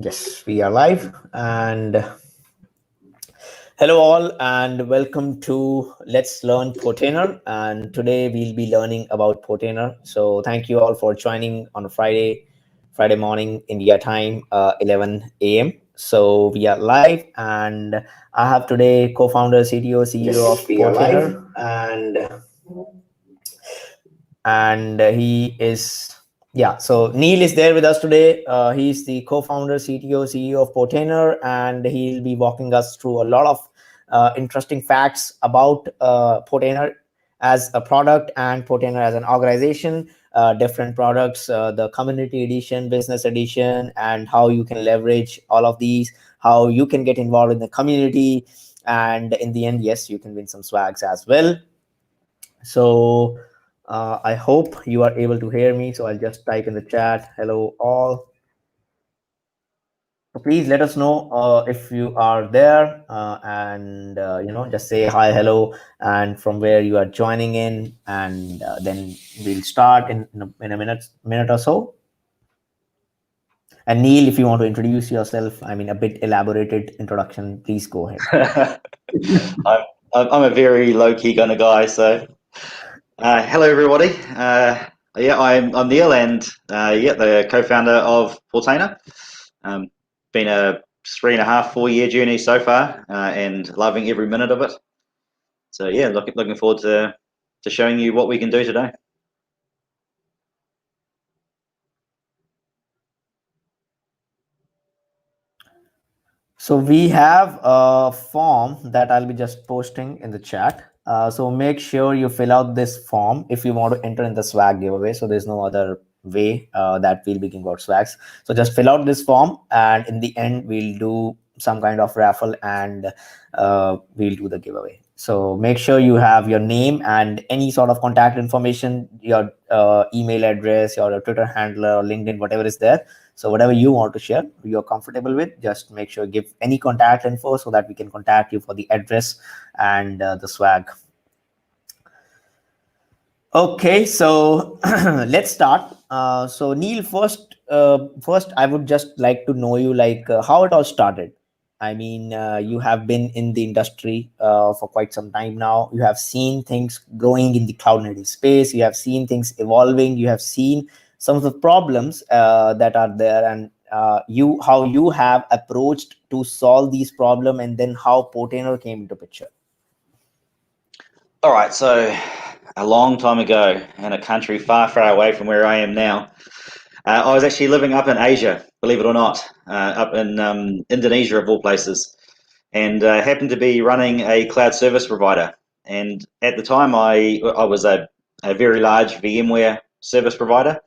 Yes, we are live. And hello, all, and welcome to Let's Learn Portainer. And today we'll be learning about Portainer. So thank you all for joining on a Friday morning India time, 11 a.m. So we are live, and I have today co-founder, CTO, CEO of Portainer, and he is so Neil is there with us today. He's the co-founder, CTO, CEO of Portainer, and he'll be walking us through a lot of interesting facts about Portainer as a product and Portainer as an organization, different products, the community edition, business edition, and how you can leverage all of these, how you can get involved in the community, and in the end, yes, you can win some swags as well. So I hope you are able to hear me. So I'll just type in the chat, hello all. So please let us know if you are there and just say hi, hello, and from where you are joining in, and then we'll start in a minute or so. And Neil, if you want to introduce yourself, I mean, a bit elaborated introduction, please go ahead. I'm a very low-key kind of guy, so hello everybody. I'm Neil, and the co-founder of Portainer. Been a 3.5-4 year journey so far, and loving every minute of it. So yeah, looking forward to showing you what we can do today. So we have a form that I'll be just posting in the chat. So make sure you fill out this form if you want to enter in the swag giveaway. So there's no other way that we'll be giving out swags. So just fill out this form, and in the end, we'll do some kind of raffle, and we'll do the giveaway. So make sure you have your name and any sort of contact information, your email address, your Twitter handler, or LinkedIn, whatever is there. So whatever you want to share, you're comfortable with, just make sure give any contact info so that we can contact you for the address and the swag. Okay, so let's start. So Neil, first, I would just like to know you, like how it all started. I mean, you have been in the industry for quite some time now. You have seen things growing in the cloud native space. You have seen things evolving. You have seen some of the problems that are there, and how you have approached to solve these problems, and then how Portainer came into picture. All right, so a long time ago in a country far, far away from where I am now, I was actually living up in Asia, believe it or not, up in Indonesia of all places, and happened to be running a cloud service provider. And at the time, I was a very large VMware service provider,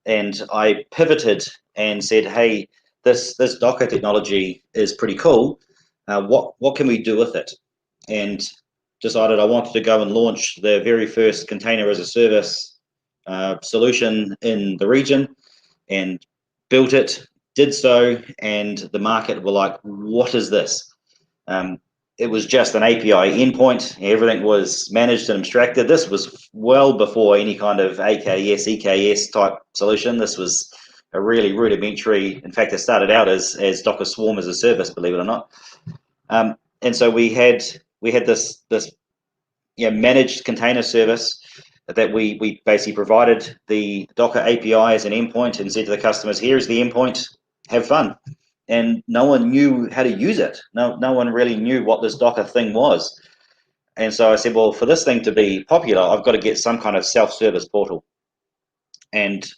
and I pivoted and said, "Hey, this Docker technology is pretty cool. What can we do with it?" And decided I wanted to go and launch the very first container as a service solution in the region, and built it, did so, and the market were like, what is this? It was just an API endpoint. Everything was managed and abstracted. This was well before any kind of AKS, EKS type solution. This was a really rudimentary, in fact, it started out as Docker Swarm as a service, believe it or not. And so we had this managed container service that we basically provided the Docker API as an endpoint and said to the customers, here's the endpoint, have fun. And no one knew how to use it. No one really knew what this Docker thing was. And so I said, well, for this thing to be popular, I've got to get some kind of self-service portal. And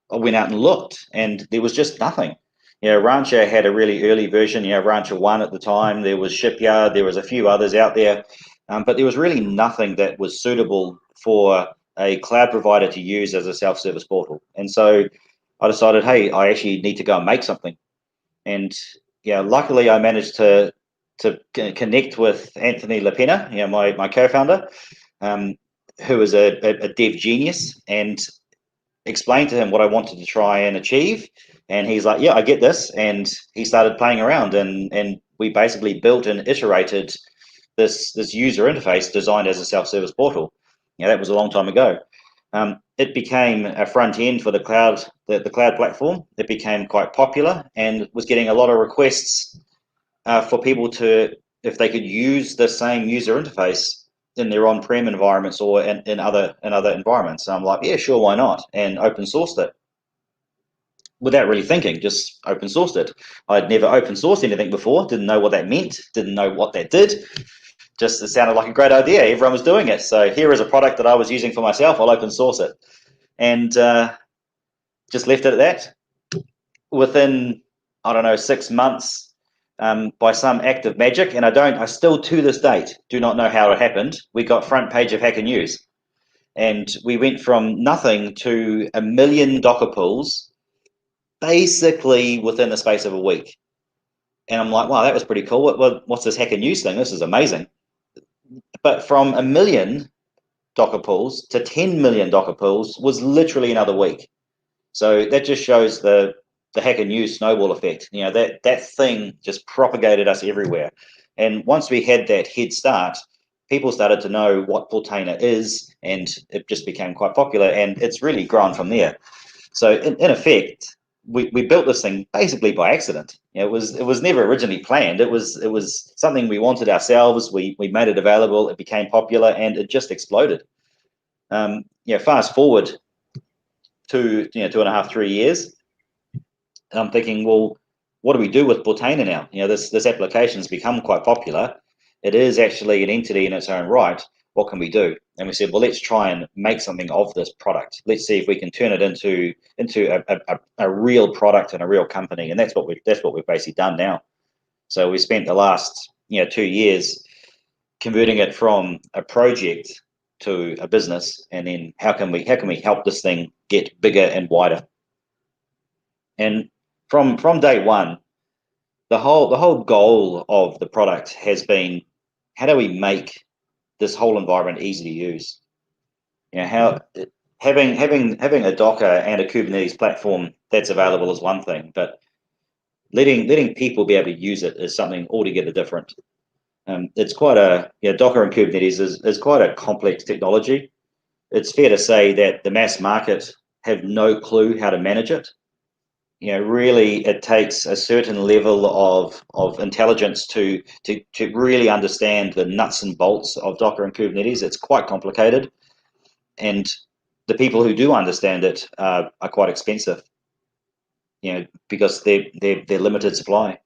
I went out and looked, and there was just nothing. Rancher had a really early version, Rancher 1 at the time. There was Shipyard, there was a few others out there, but there was really nothing that was suitable for a cloud provider to use as a self-service portal. And so I decided, hey, I actually need to go and make something. And luckily I managed to connect with Anthony LaPena, my co-founder, who is a dev genius, and explained to him what I wanted to try and achieve. And he's like, yeah, I get this. And he started playing around, and we basically built and iterated this user interface designed as a self-service portal. That was a long time ago. It became a front end for the cloud, the cloud platform. It became quite popular and was getting a lot of requests for people to, if they could use the same user interface in their on-prem environments or in other environments. So I'm like, yeah, sure, why not? And open sourced it without really thinking, just open sourced it. I'd never open sourced anything before, didn't know what that meant, didn't know what that did. Just it sounded like a great idea. Everyone was doing it. So here is a product that I was using for myself. I'll open source it. And just left it at that. Within, I don't know, 6 months, by some act of magic, and I still to this date do not know how it happened, we got front page of Hacker News. And we went from nothing to 1 million Docker pulls basically within the space of a week. And I'm like, wow, that was pretty cool. What's this Hacker News thing? This is amazing. But from 1 million Docker pulls to 10 million Docker pulls was literally another week. So that just shows the Hacker News snowball effect. You know, that thing just propagated us everywhere. And once we had that head start, people started to know what Portainer is, and it just became quite popular, and it's really grown from there. So in effect, we built this thing basically by accident. You know, it was never originally planned. It was something we wanted ourselves. We made it available. It became popular, and it just exploded. Fast forward to 2.5, 3 years, and I'm thinking, well, what do we do with Portainer now? You know, this application has become quite popular. It is actually an entity in its own right. What can we do? And we said, well, let's try and make something of this product. Let's see if we can turn it into a real product and a real company. And that's what we've basically done now. So we spent the last 2 years converting it from a project to a business, and then how can we help this thing get bigger and wider? And from day one, the whole goal of the product has been, how do we make this whole environment easy to use? You know, how having a Docker and a Kubernetes platform that's available is one thing, but letting people be able to use it is something altogether different. It's quite Docker and Kubernetes is quite a complex technology. It's fair to say that the mass market have no clue how to manage it. You know, really, it takes a certain level of intelligence to really understand the nuts and bolts of Docker and Kubernetes. It's quite complicated, and the people who do understand it are quite expensive. You know, because they're limited supply.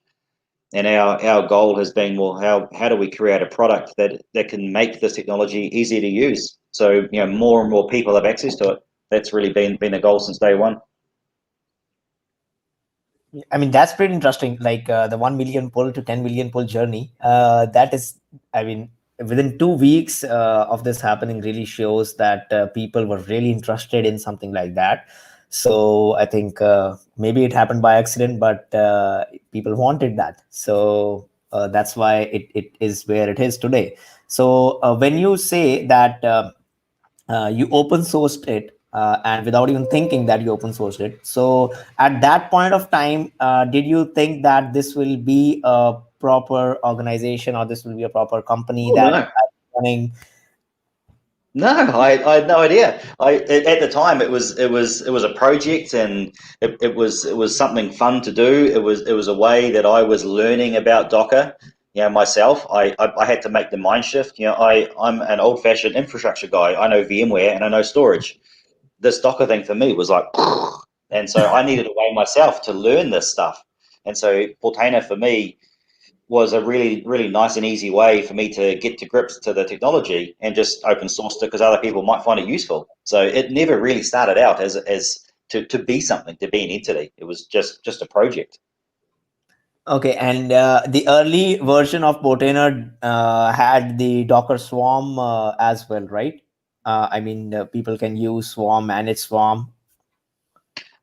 And our goal has been, well, how do we create a product that can make this technology easier to use? So more and more people have access to it. That's really been the goal since day one. I mean, that's pretty interesting. Like the 1 million pull to 10 million pull journey. That is, I mean, within 2 weeks of this happening really shows that people were really interested in something like that. So I think maybe it happened by accident, but people wanted that. So that's why it is where it is today. So when you say that you open sourced it, and without even thinking that you open sourced it. So at that point of time, did you think that this will be a proper organization, or this will be a proper company Oh, that no. is running? No, I had no idea. At the time it was a project, and it was something fun to do. It was a way that I was learning about Docker. Myself, I had to make the mind shift. I'm an old-fashioned infrastructure guy. I know VMware and I know storage. This Docker thing for me was like, and so I needed a way myself to learn this stuff. And so Portainer for me was a really, really nice and easy way for me to get to grips to the technology, and just open sourced it because other people might find it useful. So it never really started out as to be something, to be an entity. It was just a project. Okay, and the early version of Portainer had the Docker Swarm as well, right? I mean, people can use Swarm, manage Swarm.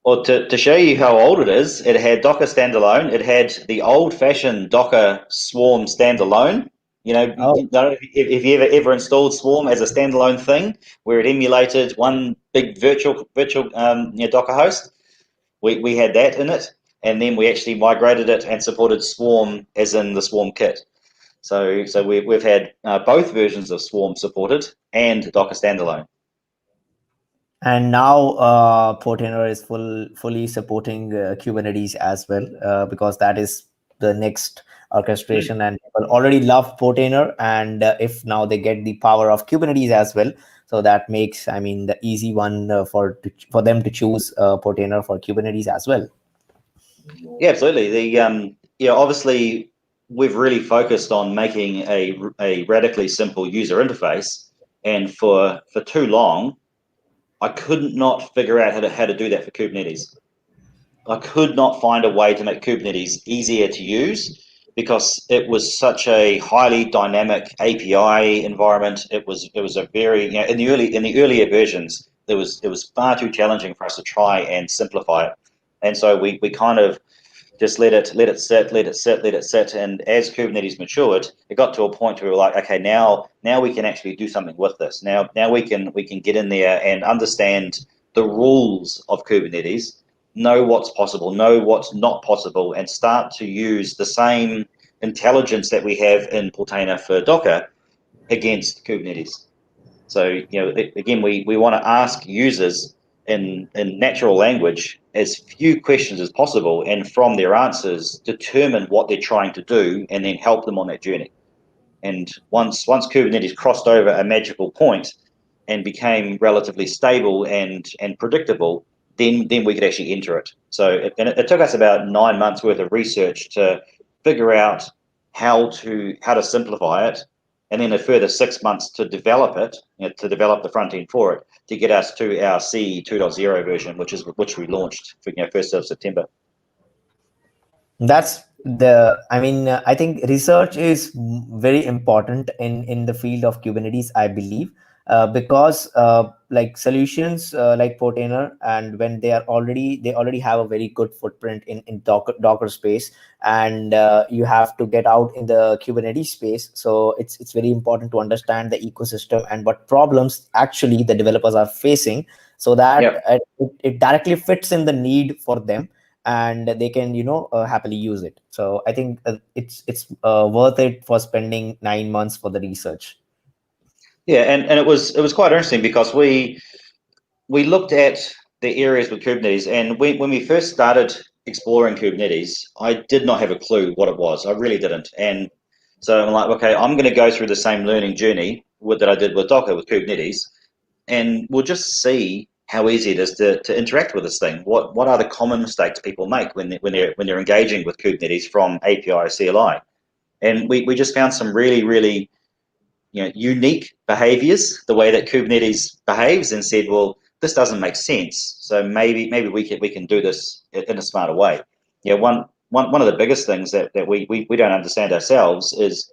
Well, to show you how old it is, it had Docker standalone. It had the old-fashioned Docker Swarm standalone. Oh, If you ever installed Swarm as a standalone thing, where it emulated one big virtual Docker host, we had that in it, and then we actually migrated it and supported Swarm as in the Swarm kit. So we've had both versions of Swarm supported and Docker standalone. And now Portainer is fully supporting Kubernetes as well, because that is the next orchestration, and people already love Portainer. And if now they get the power of Kubernetes as well, so that makes, I mean, the easy one for them to choose Portainer for Kubernetes as well. Yeah, absolutely. Obviously we've really focused on making a radically simple user interface, and for too long I could not figure out how to do that for Kubernetes. I could not find a way to make Kubernetes easier to use because it was such a highly dynamic API environment. It was a very, in the earlier versions it was far too challenging for us to try and simplify it, and so we kind of just let it sit. And as Kubernetes matured, it got to a point where we were like, okay, now we can actually do something with this. Now we can get in there and understand the rules of Kubernetes, know what's possible, know what's not possible, and start to use the same intelligence that we have in Portainer for Docker against Kubernetes. So, again, we want to ask users in natural language as few questions as possible, and from their answers, determine what they're trying to do, and then help them on that journey. And once Kubernetes crossed over a magical point and became relatively stable and predictable, then we could actually enter it. So it took us about 9 months worth of research to figure out how to simplify it, and then a further 6 months to develop it, to develop the front end for it, to get us to our CE 2.0 version, which we launched for 1st of September. That's the, I mean, I think research is very important in the field of Kubernetes, I believe, because like solutions like Portainer, and when they already have a very good footprint in Docker space, and you have to get out in the Kubernetes space. So it's very important to understand the ecosystem and what problems actually the developers are facing, so that Yep. it directly fits in the need for them, and they can happily use it. So I think it's worth it for spending 9 months for the research. Yeah, and it was quite interesting because we looked at the areas with Kubernetes, and when we first started exploring Kubernetes, I did not have a clue what it was. I really didn't. And so I'm like, okay, I'm going to go through the same learning journey that I did with Docker with Kubernetes, and we'll just see how easy it is to interact with this thing. What are the common mistakes people make when they're engaging with Kubernetes from API or CLI? And we just found some really, really unique behaviors, the way that Kubernetes behaves, and said, well, this doesn't make sense. So maybe we can do this in a smarter way. One of the biggest things that we don't understand ourselves is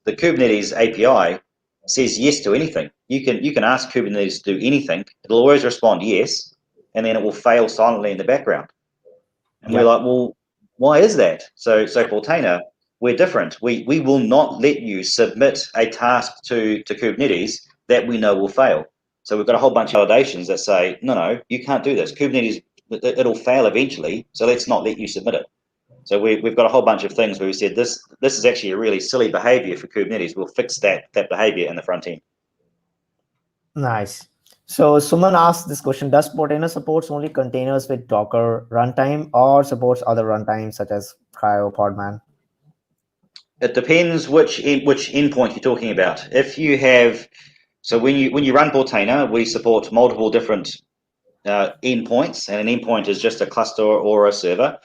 the Kubernetes API says yes to anything. You can ask Kubernetes to do anything. It'll always respond yes, and then it will fail silently in the background. And we're Yep. like, well, why is that? So Portainer, we're different. We will not let you submit a task to Kubernetes that we know will fail. So we've got a whole bunch of validations that say, no, you can't do this. Kubernetes, it'll fail eventually, so let's not let you submit it. So we've got a whole bunch of things where we said this is actually a really silly behavior for Kubernetes. We'll fix that behavior in the front end. Nice. So Suman asked this question: does Portainer supports only containers with Docker runtime, or supports other runtimes such as Cryo, Podman? It depends which endpoint you're talking about. If you have, so when you run Portainer, we support multiple different endpoints, and an endpoint is just a cluster or a server.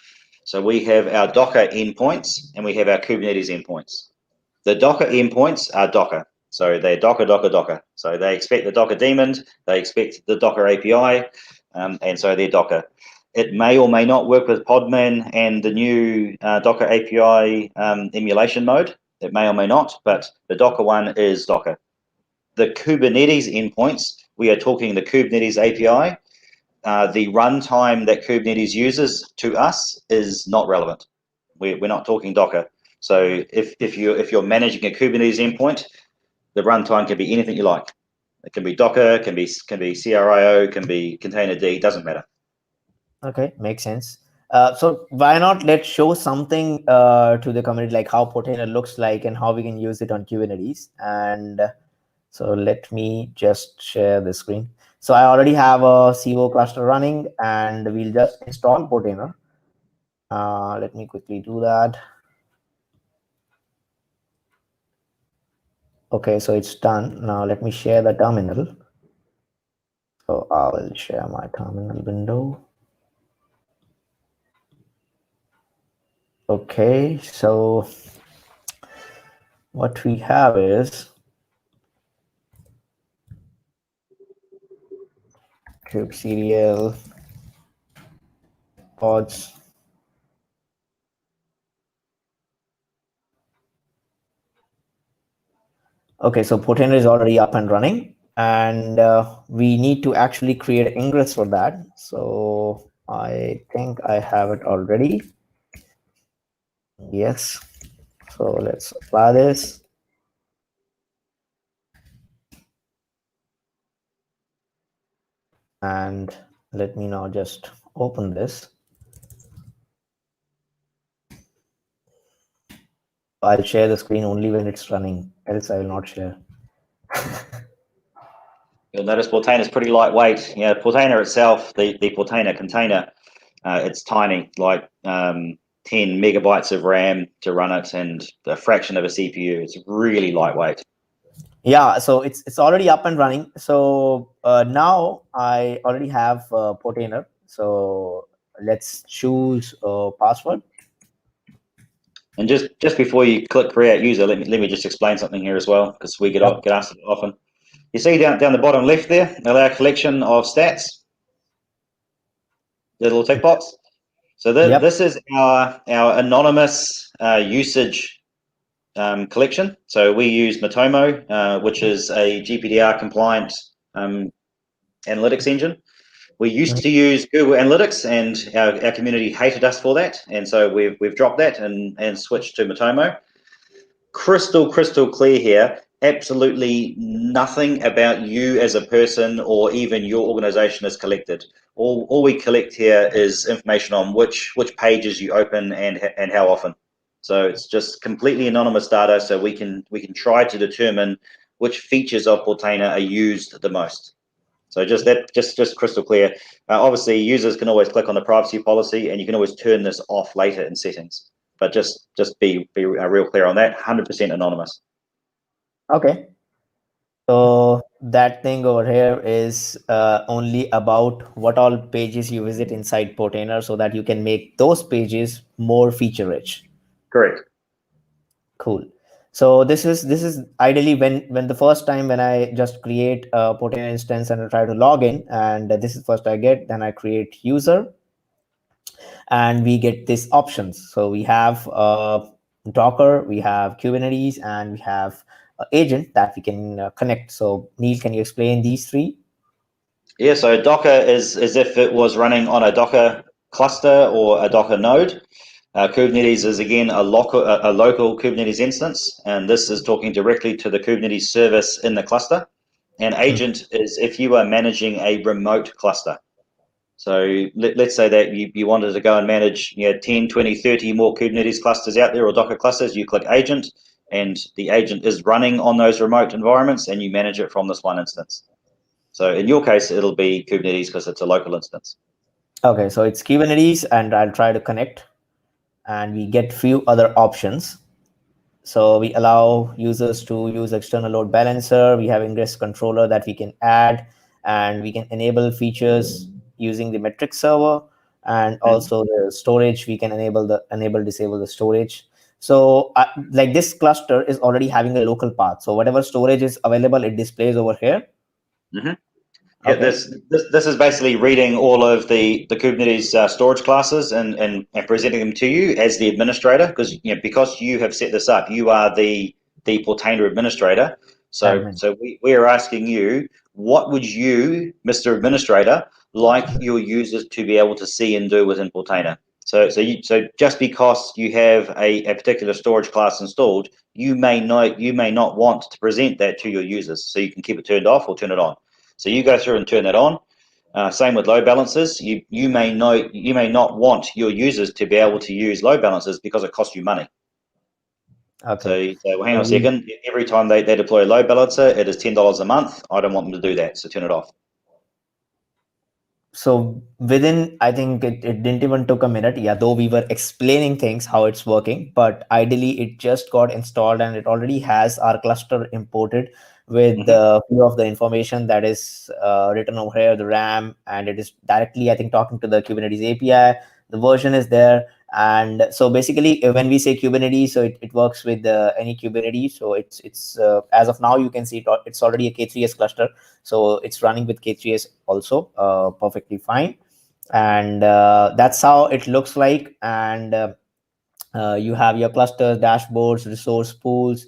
So we have our Docker endpoints and we have our Kubernetes endpoints. The Docker endpoints are Docker. So they're Docker, Docker, Docker. So they expect the Docker daemon, they expect the Docker API, and so they're Docker. It may or may not work with Podman and the new Docker API emulation mode. It may or may not, but the Docker one is Docker. The Kubernetes endpoints, we are talking the Kubernetes API. The runtime that Kubernetes uses to us is not relevant. We're not talking Docker. So if you're managing a Kubernetes endpoint, the runtime can be anything you like. It can be Docker, can be CRIO, can be Containerd, doesn't matter. Okay, makes sense. So why not let's show something to the community, like how Portainer looks like and how we can use it on Kubernetes. And so let me just share the screen. So I already have a Civo cluster running, and we'll just install Portainer. Let me quickly do that. Okay, so it's done. Now let me share the terminal. So I will share my terminal window. Okay, so what we have is kubectl pods. Okay, so Portainer is already up and running, and we need to actually create ingress for that. So I think I have it already. Yes. So let's apply this. And let me now just open this. I'll share the screen only when it's running, else I will not share. You'll notice Portainer is pretty lightweight. Yeah, Portainer itself, the Portainer container, it's tiny, like 10 megabytes of RAM to run it and a fraction of a CPU. It's really lightweight. Yeah, so it's already up and running. So now I already have Portainer. So let's choose a password. And just before you click create user, let me just explain something here as well, because we get asked often. You see down the bottom left there, allow collection of stats, the little tick box. So this is our anonymous usage collection. So we use Matomo, which is a GPDR compliant analytics engine. We used to use Google Analytics, and our community hated us for that, and so we've dropped that and switched to Matomo. Crystal clear here. Absolutely nothing about you as a person or even your organization is collected. All we collect here is information on which pages you open and how often. So it's just completely anonymous data, so we can try to determine which features of Portainer are used the most. So just crystal clear. Obviously, users can always click on the privacy policy, and you can always turn this off later in settings. But just be real clear on that. 100% anonymous. Okay. So that thing over here is only about what all pages you visit inside Portainer, so that you can make those pages more feature rich. Correct. Cool. So this is ideally when the first time when I just create a Portainer instance and I try to log in, and this is first I get, then I create user, and we get these options. So we have Docker, we have Kubenetes, and we have agent that we can connect. So Neil, can you explain these three? Yeah, so Docker is as if it was running on a Docker cluster or a Docker node. Kubernetes is again a local Kubernetes instance, and this is talking directly to the Kubernetes service in the cluster. And agent is if you are managing a remote cluster. So let's say that you wanted to go and manage 10, 20, 30 more Kubernetes clusters out there or Docker clusters, you click agent, and the agent is running on those remote environments, and you manage it from this one instance. So in your case, it'll be Kubernetes because it's a local instance. Okay, so it's Kubernetes, and I'll try to connect, and we get few other options. So we allow users to use external load balancer. We have ingress controller that we can add, and we can enable features using the metric server, and also the storage. We can disable the storage. So like this cluster is already having a local path. So whatever storage is available, it displays over here. Mm-hmm. Yeah, okay. This is basically reading all of the Kubernetes storage classes and presenting them to you as the administrator, because you have set this up, you are the Portainer administrator. So we are asking you, what would you, Mr. Administrator, like your users to be able to see and do within Portainer? So just because you have a particular storage class installed, you may not want to present that to your users, so you can keep it turned off or turn it on. So you go through and turn that on. Same with load balancers. You may not want your users to be able to use load balancers because it costs you money. Okay. So well, hang on a second. Every time they deploy a load balancer, it is $10 a month. I don't want them to do that, so turn it off. So within, I think it didn't even took a minute. Yeah, though we were explaining things how it's working, but ideally it just got installed and it already has our cluster imported with Hmm. the few of the information that is written over here, the RAM, and it is directly, I think, talking to the Kubernetes API. The version is there. And so basically, when we say Kubernetes, so it works with any Kubernetes. So it's as of now, you can see it's already a K3s cluster, so it's running with K3s also perfectly fine. And that's how it looks like. And you have your clusters, dashboards, resource pools,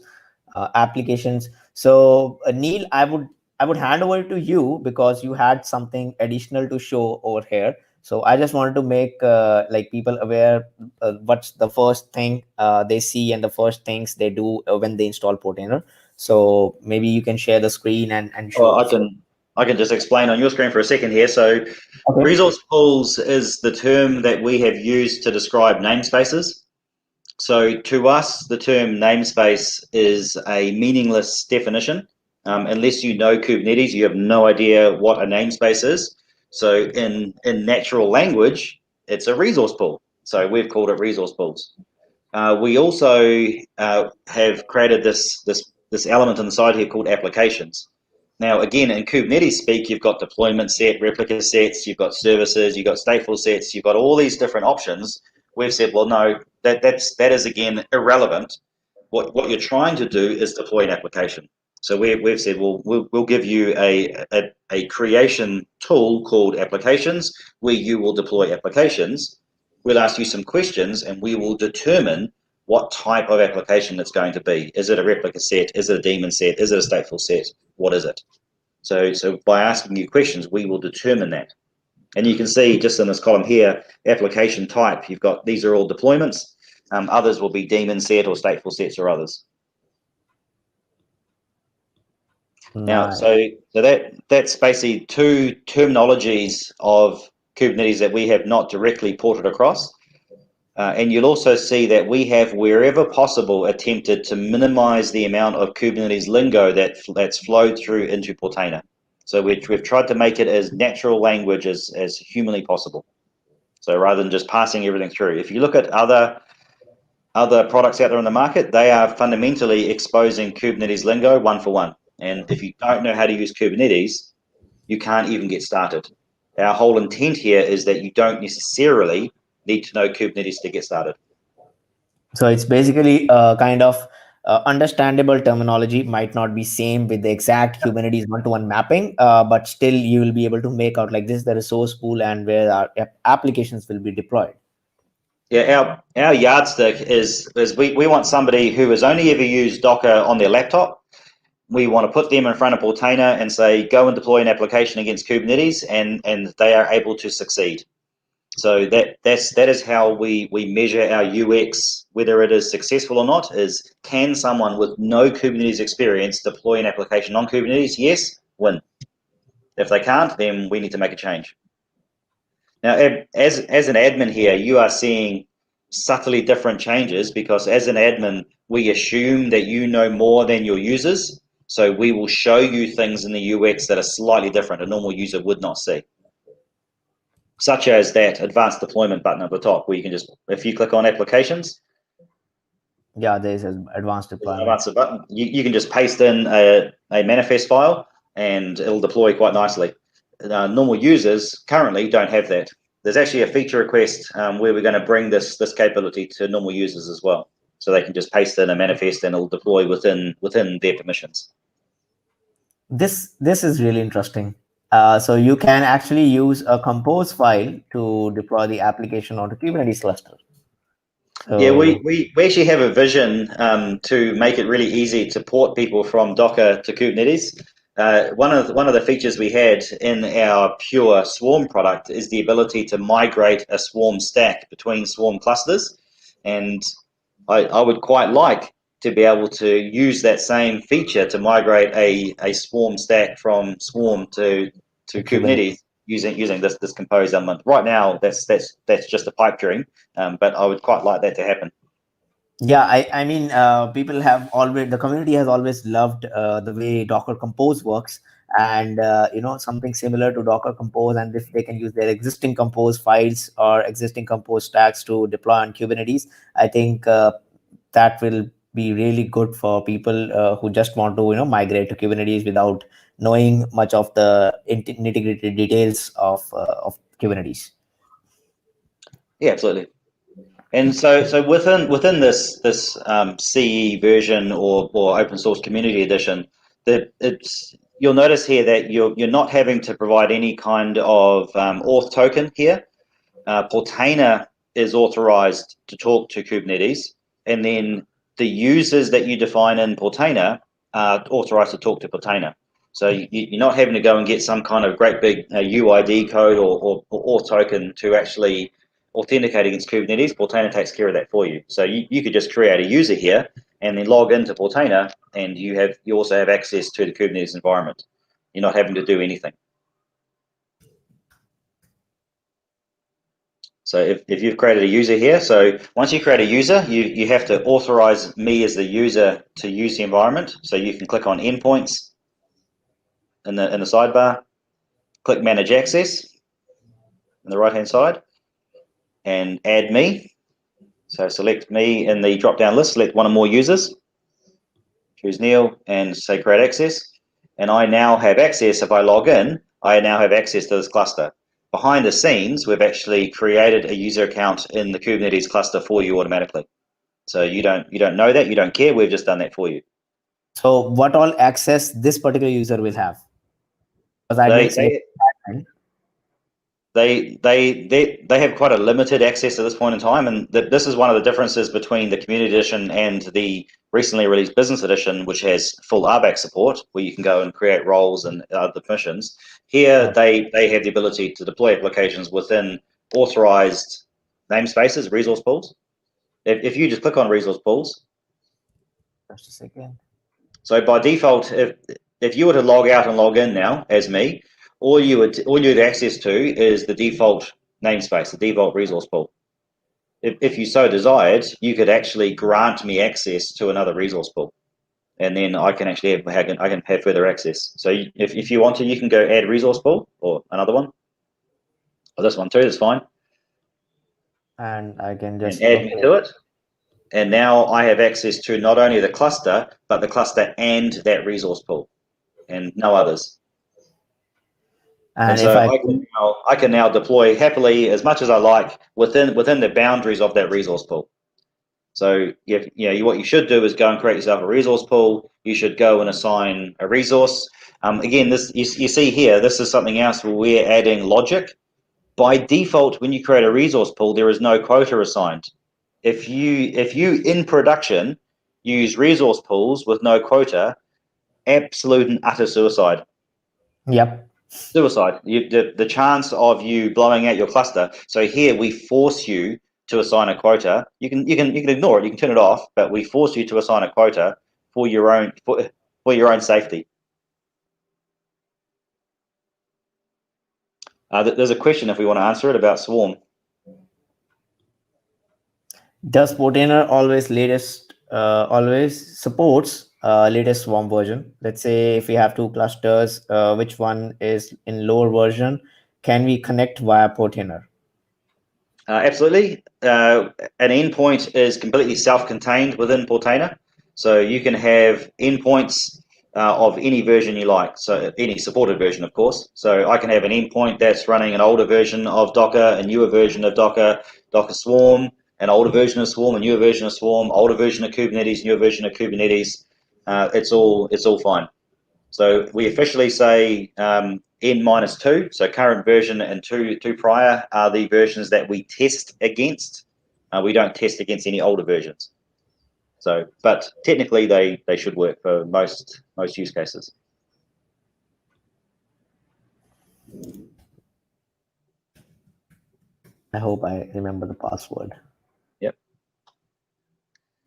applications. So Neil, I would hand over to you because you had something additional to show over here. So I just wanted to make like people aware what's the first thing they see and the first things they do when they install Portainer. So maybe you can share the screen and Well, show us. I can just explain on your screen for a second here. So, Okay. resource pools is the term that we have used to describe namespaces. So to us, the term namespace is a meaningless definition. Unless you know Kubernetes, you have no idea what a namespace is. So in natural language, it's a resource pool. So we've called it resource pools. We also have created this element on the side here called applications. Now, again, in Kubernetes speak, you've got deployment set, replica sets, you've got services, you've got stateful sets, you've got all these different options. We've said, well, no, that is again irrelevant. What you're trying to do is deploy an application. So we've said, well, we'll give you a creation tool called applications where you will deploy applications. We'll ask you some questions and we will determine what type of application it's going to be. Is it a replica set? Is it a daemon set? Is it a stateful set? What is it? So by asking you questions, we will determine that. And you can see just in this column here, application type, you've got, these are all deployments. Others will be daemon set or stateful sets or others. Now, Nice. so that's basically two terminologies of Kubernetes that we have not directly ported across. And you'll also see that we have, wherever possible, attempted to minimize the amount of Kubernetes lingo that's flowed through into Portainer. So we've tried to make it as natural language as humanly possible. So rather than just passing everything through. If you look at other products out there on the market, they are fundamentally exposing Kubernetes lingo one for one. And if you don't know how to use Kubernetes, you can't even get started. Our whole intent here is that you don't necessarily need to know Kubernetes to get started. So it's basically kind of understandable terminology, might not be same with the exact Kubernetes one-to-one mapping, but still you will be able to make out like this is the resource pool and where our applications will be deployed. Yeah, our yardstick is we want somebody who has only ever used Docker on their laptop. We want to put them in front of Portainer and say, go and deploy an application against Kubernetes, and they are able to succeed. So that is how we measure our UX, whether it is successful or not, is can someone with no Kubernetes experience deploy an application on Kubernetes? Yes, win. If they can't, then we need to make a change. Now, as an admin here, you are seeing subtly different changes because as an admin, we assume that you know more than your users. So we will show you things in the UX that are slightly different, a normal user would not see. Such as that advanced deployment button at the top, where you can just, if you click on applications, Yeah, there is an advanced deployment. advanced button, you can just paste in a manifest file and it'll deploy quite nicely. Normal users currently don't have that. There's actually a feature request where we're going to bring this capability to normal users as well, so they can just paste in a manifest and it'll deploy within their permissions. This is really interesting. So you can actually use a compose file to deploy the application onto Kubernetes cluster. Yeah, So we actually have a vision to make it really easy to port people from Docker to Kubernetes. One of the features we had in our pure Swarm product is the ability to migrate a Swarm stack between Swarm clusters, and I would quite like to be able to use that same feature to migrate a Swarm stack from Swarm to Kubernetes. Kubernetes using this compose element. Right now, that's just a pipe dream, but I would quite like that to happen. Yeah, I mean, people have always, the community has always loved the way Docker Compose works. and something similar to Docker Compose, and if they can use their existing Compose files or existing Compose stacks to deploy on Kubernetes, I think that will be really good for people who just want to migrate to Kubernetes without knowing much of the nitty-gritty details of Kubernetes. Yeah, absolutely. And so within this CE version or open source community edition, that you'll notice here that you're not having to provide any kind of auth token here. Portainer is authorized to talk to Kubernetes, and then the users that you define in Portainer are authorized to talk to Portainer. So you're not having to go and get some kind of great big UID code or auth token to actually authenticate against Kubernetes. Portainer takes care of that for you. So you could just create a user here and then log into Portainer, and you also have access to the Kubernetes environment. You're not having to do anything. So if you've created a user here, so once you create a user, you have to authorize me as the user to use the environment. So you can click on endpoints in the sidebar, click manage access on the right hand side, and add me. So select me in the drop down list, select one or more users, choose Neil, and say create access. And I now have access. If I log in, I now have access to this cluster. Behind the scenes, we've actually created a user account in the Kubernetes cluster for you automatically. So you don't know that, you don't care. We've just done that for you. So what all access this particular user will have? Because I didn't select that. They have quite a limited access at this point in time, and this is one of the differences between the Community Edition and the recently released Business Edition, which has full RBAC support, where you can go and create roles and other permissions. Here, they have the ability to deploy applications within authorized namespaces, resource pools. If you just click on resource pools, Just a second. so by default, if you were to log out and log in now as me, all you had access to is the default namespace, the default resource pool. If you so desired, you could actually grant me access to another resource pool, and then I can actually have further access. So if you want to, you can go add resource pool or another one, or this one too. That's fine. And I can And just add me to it. And now I have access to not only the cluster, but the cluster and that resource pool, and no others. And so I can now deploy happily as much as I like within the boundaries of that resource pool. So what you should do is go and create yourself a resource pool. You should go and assign a resource. Again, this you see here, this is something else where we're adding logic. By default, when you create a resource pool, there is no quota assigned. If you in production use resource pools with no quota, absolute and utter suicide. Yep. Suicide. The chance of you blowing out your cluster. So here we force you to assign a quota. You can ignore it. You can turn it off, but we force you to assign a quota for your own safety. There's a question if we want to answer it about Swarm. Does Portainer always supports latest Swarm version? Let's say if we have two clusters, which one is in lower version? Can we connect via Portainer? Absolutely. An endpoint is completely self-contained within Portainer, so you can have endpoints of any version you like, so any supported version, of course. So I can have an endpoint that's running an older version of Docker, a newer version of Docker, Docker Swarm, an older version of Swarm, a newer version of Swarm, older version of Kubernetes, newer version of Kubernetes. It's all fine. So we officially say N-2, so current version and two prior are the versions that we test against. We don't test against any older versions. So, but technically they should work for most use cases. I hope I remember the password. Yep.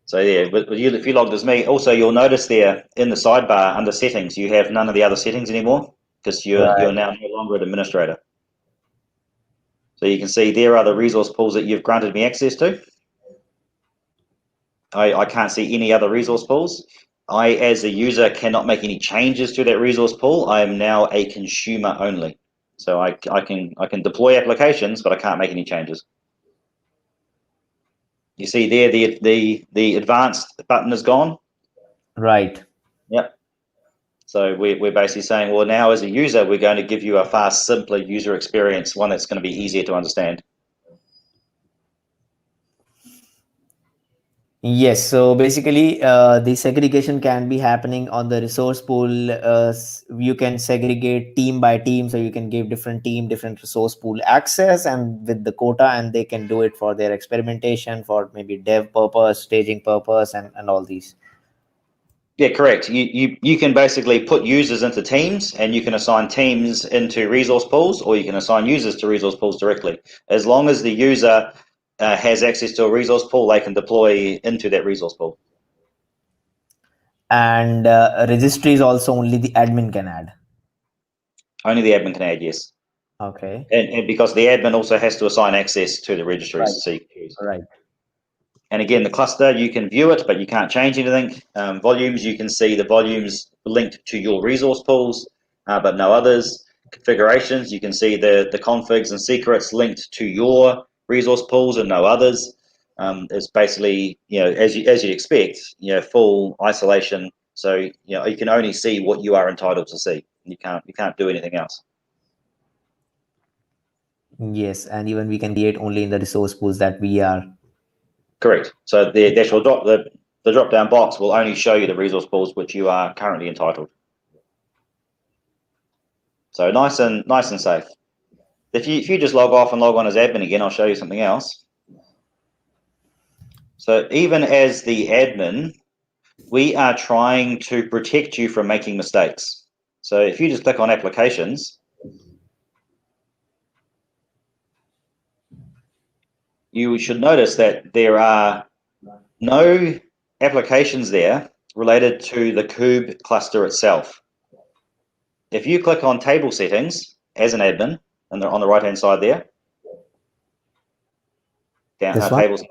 So yeah, but if you logged as me, also you'll notice there in the sidebar under settings, you have none of the other settings anymore because you're now no longer an administrator. So you can see there are the resource pools that you've granted me access to. I can't see any other resource pools. I, as a user, cannot make any changes to that resource pool. I am now a consumer only. So I can deploy applications, but I can't make any changes. You see there, the advanced button is gone. Right. Yep. So we're basically saying, well, now as a user, we're going to give you a far simpler user experience, one that's going to be easier to understand. Yes, so basically, the segregation can be happening on the resource pool. You can segregate team by team, so you can give different team, different resource pool access, and with the quota, and they can do it for their experimentation, for maybe dev purpose, staging purpose, and all these. Yeah, correct. You can basically put users into teams, and you can assign teams into resource pools, or you can assign users to resource pools directly. As long as the user has access to a resource pool, they can deploy into that resource pool. And registries also only the admin can add. Only the admin can add, yes. Okay. And because the admin also has to assign access to the registries. Right. So Right. and again, the cluster, you can view it, but you can't change anything. Volumes, you can see the volumes linked to your resource pools, but no others. Configurations, you can see the configs and secrets linked to your resource pools and no others. It's basically, as you'd expect, full isolation. So you can only see what you are entitled to see. You can't do anything else. Yes, and even we can create only in the resource pools that we are. Correct. So the actual the drop down box will only show you the resource pools which you are currently entitled. So nice and safe. If you just log off and log on as admin again, I'll show you something else. So even as the admin, we are trying to protect you from making mistakes. So if you just click on applications, you should notice that there are no applications there related to the kube cluster itself. If you click on table settings as an admin, and they're on the right hand side there, down This one? tables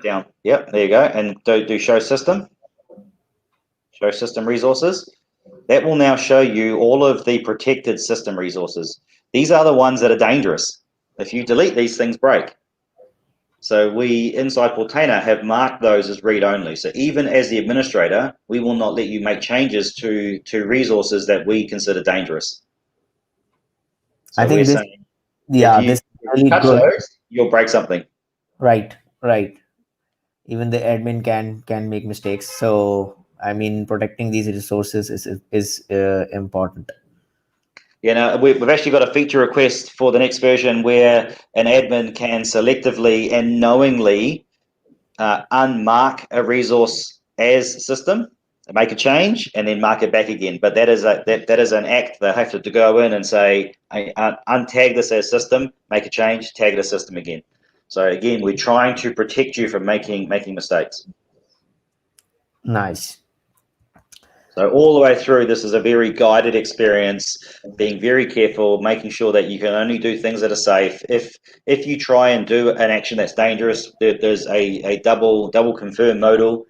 down. Yep, there you go, and do show system resources. That will now show you all of the protected system resources. These are the ones that are dangerous. If you delete these, things break. So we, inside Portainer, have marked those as read-only. So even as the administrator, we will not let you make changes to resources that we consider dangerous. So I think this, saying, yeah, if this is you really touch good. those, you'll break something. Right, right. Even the admin can make mistakes. So I mean, protecting these resources is important. We've actually got a feature request for the next version where an admin can selectively and knowingly unmark a resource as system, make a change, and then mark it back again. But that is an act. They have to go in and say, untag this as system, make a change, tag it as system again. So again, we're trying to protect you from making mistakes. Nice. So all the way through, this is a very guided experience, being very careful, making sure that you can only do things that are safe. If you try and do an action that's dangerous, there's a double confirm modal.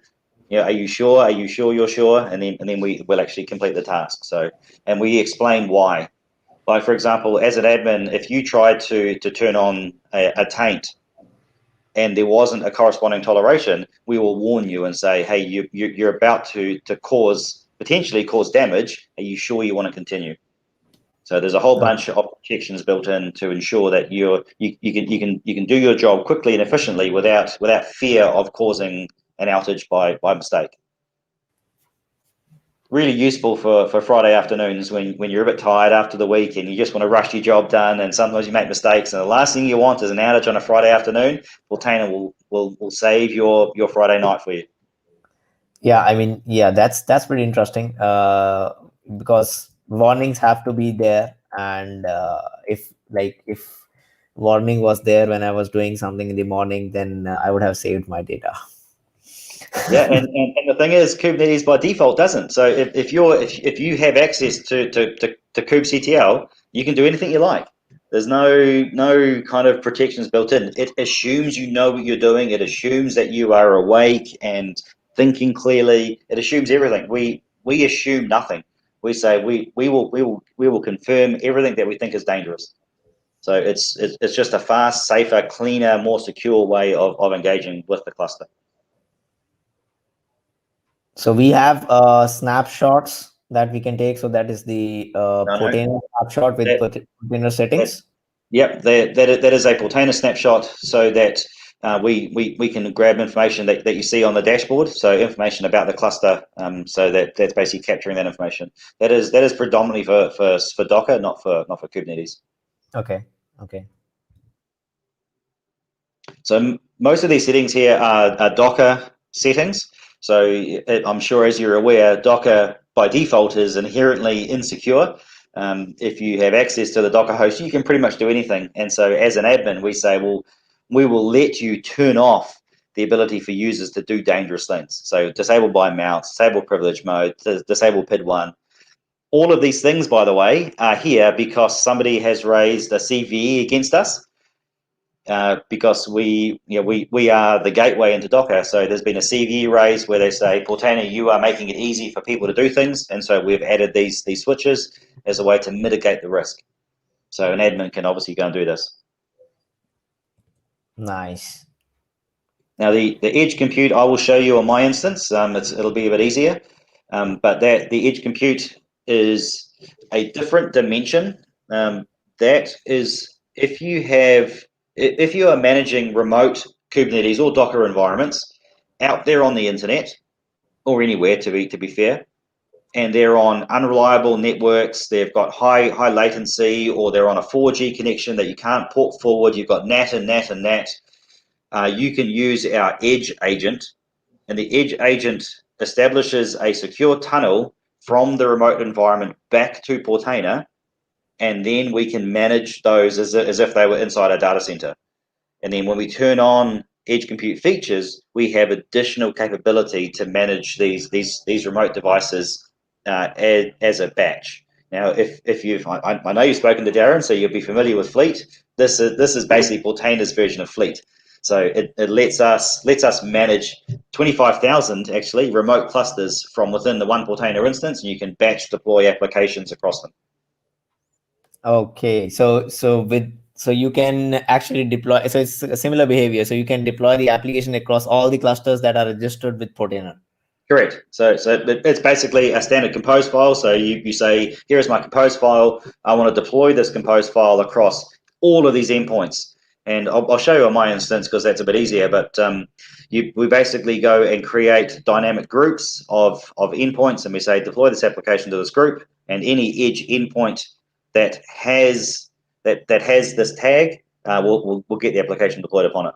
Are you sure? Are you sure you're sure? And then we will actually complete the task. So, and we explain why. Like for example, as an admin, if you tried to turn on a taint and there wasn't a corresponding toleration, we will warn you and say, hey, you're about to potentially cause damage. Are you sure you want to continue? So there's a whole bunch of protections built in to ensure that you can do your job quickly and efficiently without fear of causing an outage by mistake. Really useful for Friday afternoons when you're a bit tired after the week and you just want to rush your job done, and sometimes you make mistakes, and the last thing you want is an outage on a Friday afternoon. Portainer will save your Friday night for you. Yeah, I mean, yeah, that's pretty interesting. Because warnings have to be there, and if warning was there when I was doing something in the morning, then I would have saved my data. Yeah, and the thing is, Kubernetes by default doesn't. So if you have access to kubectl, you can do anything you like. There's no kind of protections built in. It assumes you know what you're doing. It assumes that you are awake and thinking clearly. It assumes everything. We assume nothing. We say we will confirm everything that we think is dangerous. So it's just a fast, safer, cleaner, more secure way of engaging with the cluster. So we have snapshots that we can take. So that is the Portainer snapshot with Portainer settings. Yep, that is a Portainer snapshot, so that we can grab information that you see on the dashboard. So information about the cluster. So that's basically capturing that information. That is predominantly for Docker, not for Kubernetes. Okay. Okay. So most of these settings here are Docker settings. So I'm sure, as you're aware, Docker by default is inherently insecure. If you have access to the Docker host, you can pretty much do anything. And so as an admin, we say, well, we will let you turn off the ability for users to do dangerous things. So disable by mouse, disable privilege mode, disable PID1. All of these things, by the way, are here because somebody has raised a CVE against us. Because we are the gateway into Docker. So there's been a CVE raised where they say, Portainer, you are making it easy for people to do things, and so we've added these switches as a way to mitigate the risk. So an admin can obviously go and do this. Nice. Now the edge compute I will show you on my instance. It'll be a bit easier, but the edge compute is a different dimension. That is, if you are managing remote Kubernetes or Docker environments out there on the internet or anywhere, to be fair, and they're on unreliable networks, they've got high latency, or they're on a 4G connection that you can't port forward, you've got NAT and NAT and NAT, you can use our edge agent, and the edge agent establishes a secure tunnel from the remote environment back to Portainer, and then we can manage those as if they were inside a data center. And then when we turn on edge compute features, we have additional capability to manage these remote devices as a batch. Now, if you've, I know you've spoken to Darren, so you'll be familiar with Fleet. This is basically Portainer's version of Fleet. So it lets us manage 25,000 actually remote clusters from within the one Portainer instance, and you can batch deploy applications across them. Okay, so you can actually deploy. So it's a similar behavior. So you can deploy the application across all the clusters that are registered with Portainer. Correct. So it's basically a standard compose file. So you say, here is my compose file. I want to deploy this compose file across all of these endpoints. And I'll show you on my instance because that's a bit easier. But we basically go and create dynamic groups of endpoints, and we say deploy this application to this group, and any edge endpoint that has this tag, we'll get the application deployed upon it.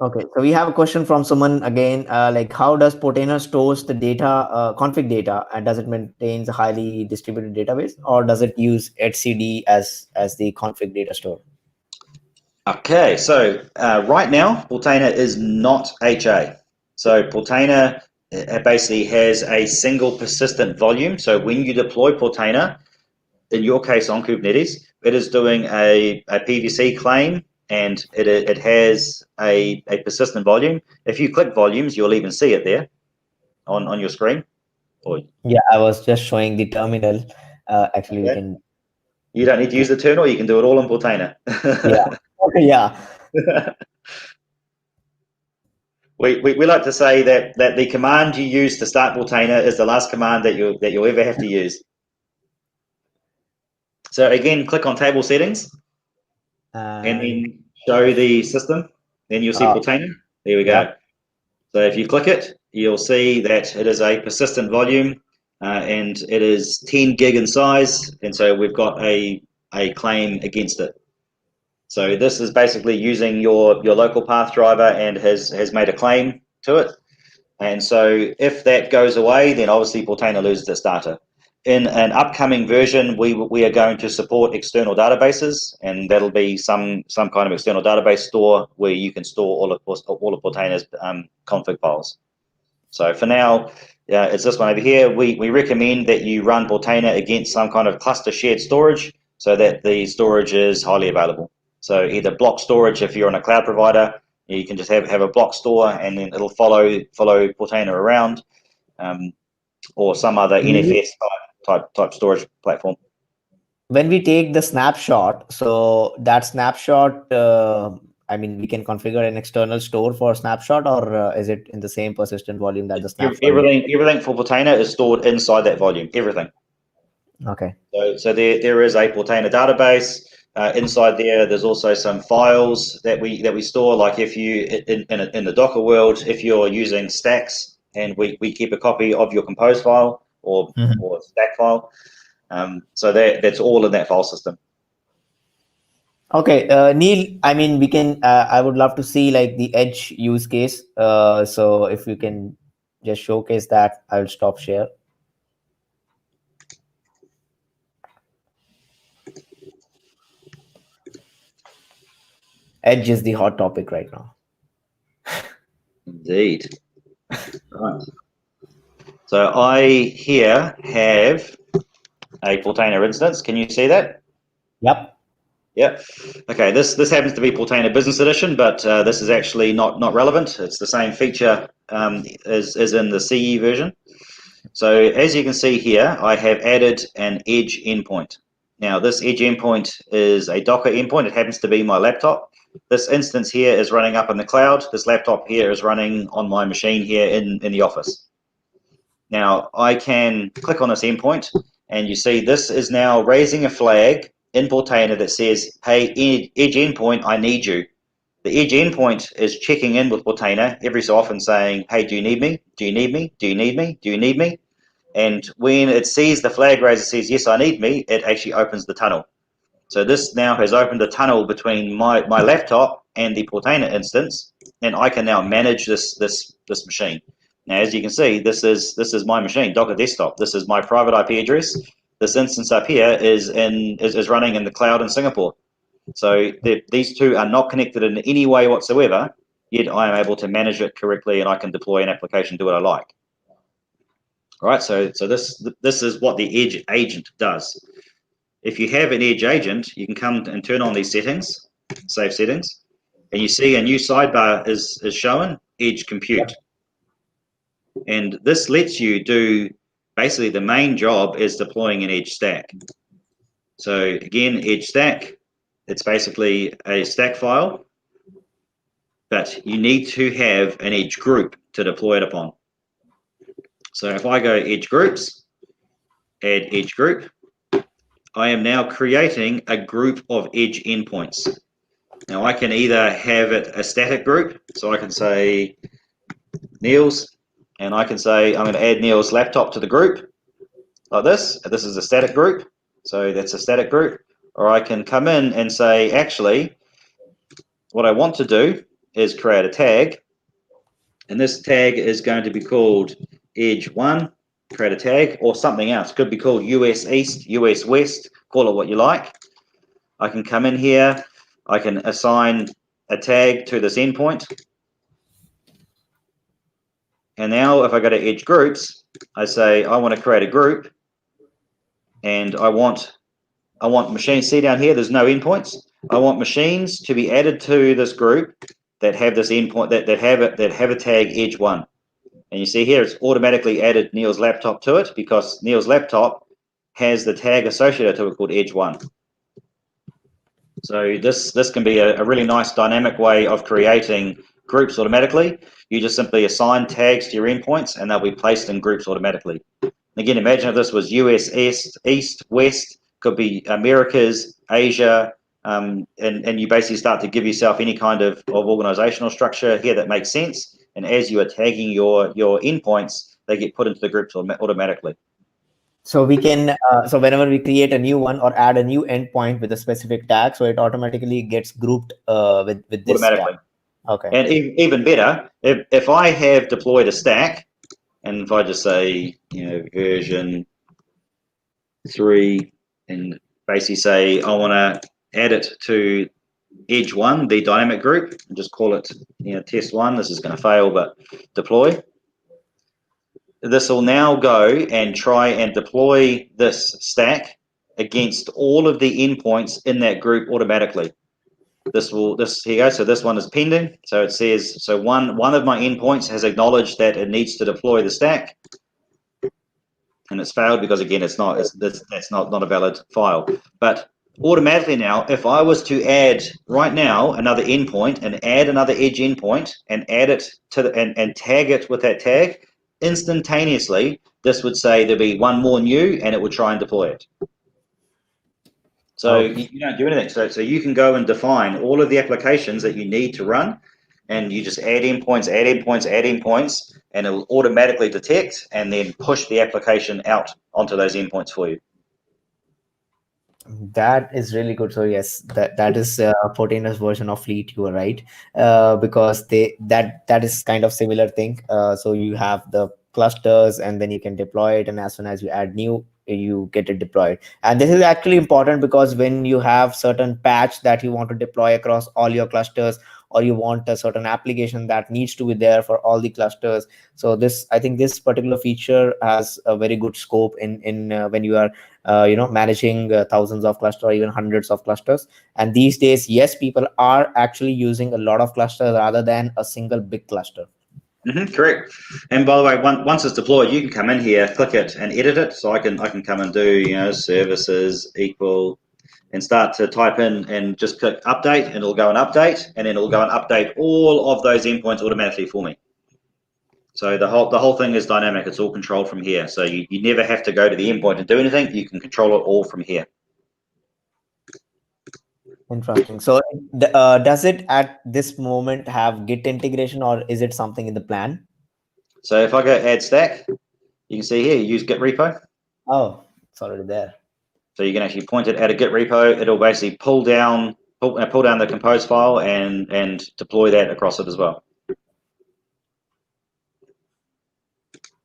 Okay, so we have a question from someone again, like how does Portainer stores the data, config data, and does it maintain a highly distributed database, or does it use etcd as the config data store? Okay, so right now, Portainer is not HA. So Portainer basically has a single persistent volume. So when you deploy Portainer, in your case on Kubernetes, it is doing a PVC claim, and it has a persistent volume. If you click volumes, you'll even see it there on your screen. Yeah, I was just showing the terminal. Actually, okay. You don't need to use the terminal. You can do it all in Portainer. Yeah. Okay. Yeah. We like to say that the command you use to start Portainer is the last command that you'll ever have to use. So again, click on table settings, and then show the system. Then you'll see Portainer. There we go. Yeah. So if you click it, you'll see that it is a persistent volume, and it is 10 gig in size, and so we've got a claim against it. So this is basically using your local path driver and has made a claim to it. And so if that goes away, then obviously Portainer loses its data. In an upcoming version, we are going to support external databases, and that'll be some kind of external database store where you can store all of Portainer's config files. So for now, it's this one over here. We recommend that you run Portainer against some kind of cluster shared storage so that the storage is highly available. So either block storage if you're on a cloud provider, You can just have a block store, and then it'll follow Portainer around, or some other NFS type storage platform. When we take the snapshot, so that snapshot, I mean, we can configure an external store for snapshot, or is it in the same persistent volume that the snapshot? Everything for Portainer is stored inside that volume. Everything. Okay. So there is a Portainer database. Inside there, there's also some files that we store. Like if you in the Docker world, if you're using stacks, and we keep a copy of your compose file or stack file. So that's all in that file system. Okay, Neil, I mean, we can, I would love to see like the edge use case. So if you can just showcase that, I'll stop share. Edge is the hot topic right now. Indeed. Right. So I here have a Portainer instance. Can you see that? Yep. Yep. Okay. This happens to be Portainer Business Edition, but this is actually not relevant. It's the same feature as in the CE version. So as you can see here, I have added an edge endpoint. Now this edge endpoint is a Docker endpoint. It happens to be my laptop. This instance here is running up in the cloud. This laptop here is running on my machine here in the office. Now I can click on this endpoint, and you see this is now raising a flag in Portainer that says, hey, edge endpoint, I need you. The edge endpoint is checking in with Portainer every so often saying, hey, do you need me? Do you need me? Do you need me? Do you need me? And when it sees the flag raiser says, yes, I need me, it actually opens the tunnel. So this now has opened a tunnel between my laptop and the Portainer instance, and I can now manage this machine. Now, as you can see, this is my machine, Docker desktop. This is my private IP address. This instance up here is running in the cloud in Singapore. So these two are not connected in any way whatsoever, yet I am able to manage it correctly, and I can deploy an application, do what I like. All right, so this is what the edge agent does. If you have an edge agent, you can come and turn on these settings, save settings, and you see a new sidebar is shown, edge compute. And this lets you do, basically the main job is deploying an edge stack. So again, edge stack, it's basically a stack file, but you need to have an edge group to deploy it upon. So if I go edge groups, add edge group, I am now creating a group of edge endpoints. Now I can either have it a static group, so I can say Neil's, and I can say I'm going to add Neil's laptop to the group, like this. This is a static group, so that's a static group. Or I can come in and say, actually, what I want to do is create a tag, and this tag is going to be called edge1, create a tag, or something else. Could be called US East, US West, call it what you like. I can come in here, I can assign a tag to this endpoint. And now if I go to edge groups, I say I want to create a group, and I want machines. See down here, there's no endpoints. I want machines to be added to this group that have this endpoint, that have a tag edge1. And you see here, it's automatically added Neil's laptop to it because Neil's laptop has the tag associated to it called edge1. So this can be a really nice dynamic way of creating groups automatically. You just simply assign tags to your endpoints, and they'll be placed in groups automatically. Again, imagine if this was US East, West, could be Americas, Asia, and you basically start to give yourself any kind of organizational structure here that makes sense. And as you are tagging your endpoints, they get put into the groups automatically. So we can, so whenever we create a new one or add a new endpoint with a specific tag, so it automatically gets grouped with this automatically. tag. Okay. And even better, if I have deployed a stack, and if I just say, version 3, and basically say I want to add it to edge1, the dynamic group, and just call it test1. This is going to fail, but deploy. This will now go and try and deploy this stack against all of the endpoints in that group automatically. Here you go. So this one is pending. So it says, so one of my endpoints has acknowledged that it needs to deploy the stack, and it's failed because again, that's not a valid file. But automatically now, if I was to add right now another endpoint and add another edge endpoint and add it to and tag it with that tag, instantaneously, this would say there'll be one more new, and it would try and deploy it. So Okay. you don't do anything. So you can go and define all of the applications that you need to run, and you just add endpoints, and it will automatically detect and then push the application out onto those endpoints for you. That is really good. So yes, that is Portainer's version of Fleet. You are right, because that is kind of similar thing. So you have the clusters, and then you can deploy it, and as soon as you add new, you get it deployed. And this is actually important because when you have certain patch that you want to deploy across all your clusters, or you want a certain application that needs to be there for all the clusters. So this, I think, this particular feature has a very good scope in when you are managing thousands of clusters or even hundreds of clusters. And these days, yes, people are actually using a lot of clusters rather than a single big cluster. Correct. And by the way, once it's deployed, you can come in here, click it, and edit it. So I can come and do services equal, and start to type in and just click update, and it'll go and update, and then it'll go and update all of those endpoints automatically for me. So the whole thing is dynamic. It's all controlled from here. So you never have to go to the endpoint and do anything. You can control it all from here. Interesting. So does it at this moment have Git integration, or is it something in the plan? So if I go add stack, you can see here, use Git repo. Oh, it's already there. So you can actually point it at a Git repo. It'll basically pull down the compose file and deploy that across it as well.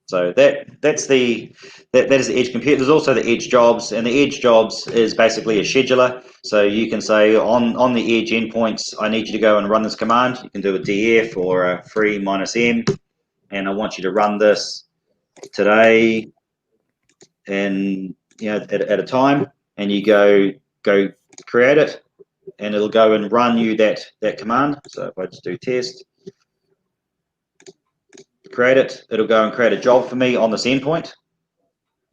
So that is the edge compute. There's also the edge jobs, and the edge jobs is basically a scheduler. So you can say on the edge endpoints, I need you to go and run this command. You can do a df or a free -m, and I want you to run this today, and at a time, and you go create it, and it'll go and run you that command. So if I just do test, create it, it'll go and create a job for me on this endpoint.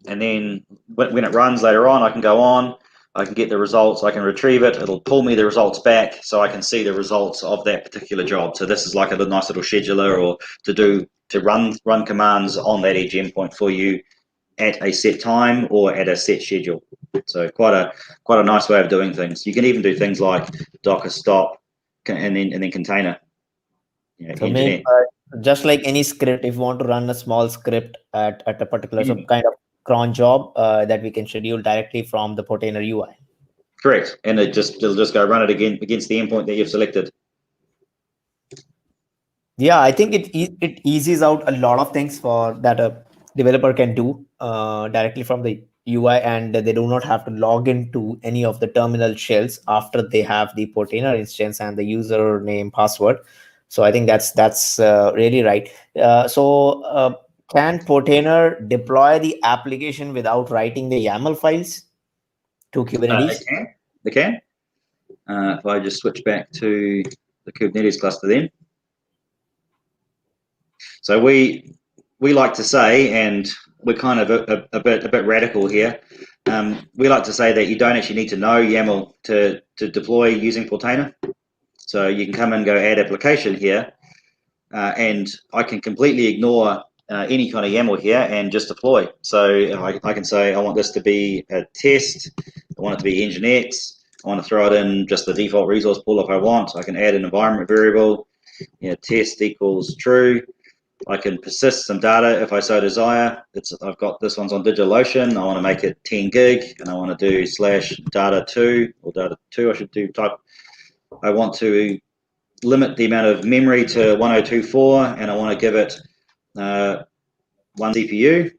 And then when it runs later on, I can go on, I can get the results, I can retrieve it, it'll pull me the results back so I can see the results of that particular job. So this is like a nice little scheduler, or to run commands on that edge endpoint for you at a set time or at a set schedule. So quite a nice way of doing things. You can even do things like Docker stop and then container. So Engineer. just like any script, if you want to run a small script at a particular kind of cron job, that we can schedule directly from the Portainer UI. Correct, and it'll just go run it again against the endpoint that you've selected. Yeah, I think it eases out a lot of things for that a developer can do directly from the UI, and they do not have to log into any of the terminal shells after they have the Portainer instance and the username password. So I think that's really right. Can Portainer deploy the application without writing the YAML files to Kubernetes? They can. If I just switch back to the Kubernetes cluster then. So we like to say, and we're kind of a bit radical here. We like to say that you don't actually need to know YAML to deploy using Portainer. So you can come and go add application here, and I can completely ignore any kind of YAML here and just deploy. So I can say I want this to be a test, I want it to be Nginx, I want to throw it in just the default resource pool if I want. I can add an environment variable, test equals true. I can persist some data if I so desire. I've got this one's on DigitalOcean. I want to make it 10 gig, and I want to do /data2 or data2. I should do type. I want to limit the amount of memory to 1024, and I want to give it 1 CPU.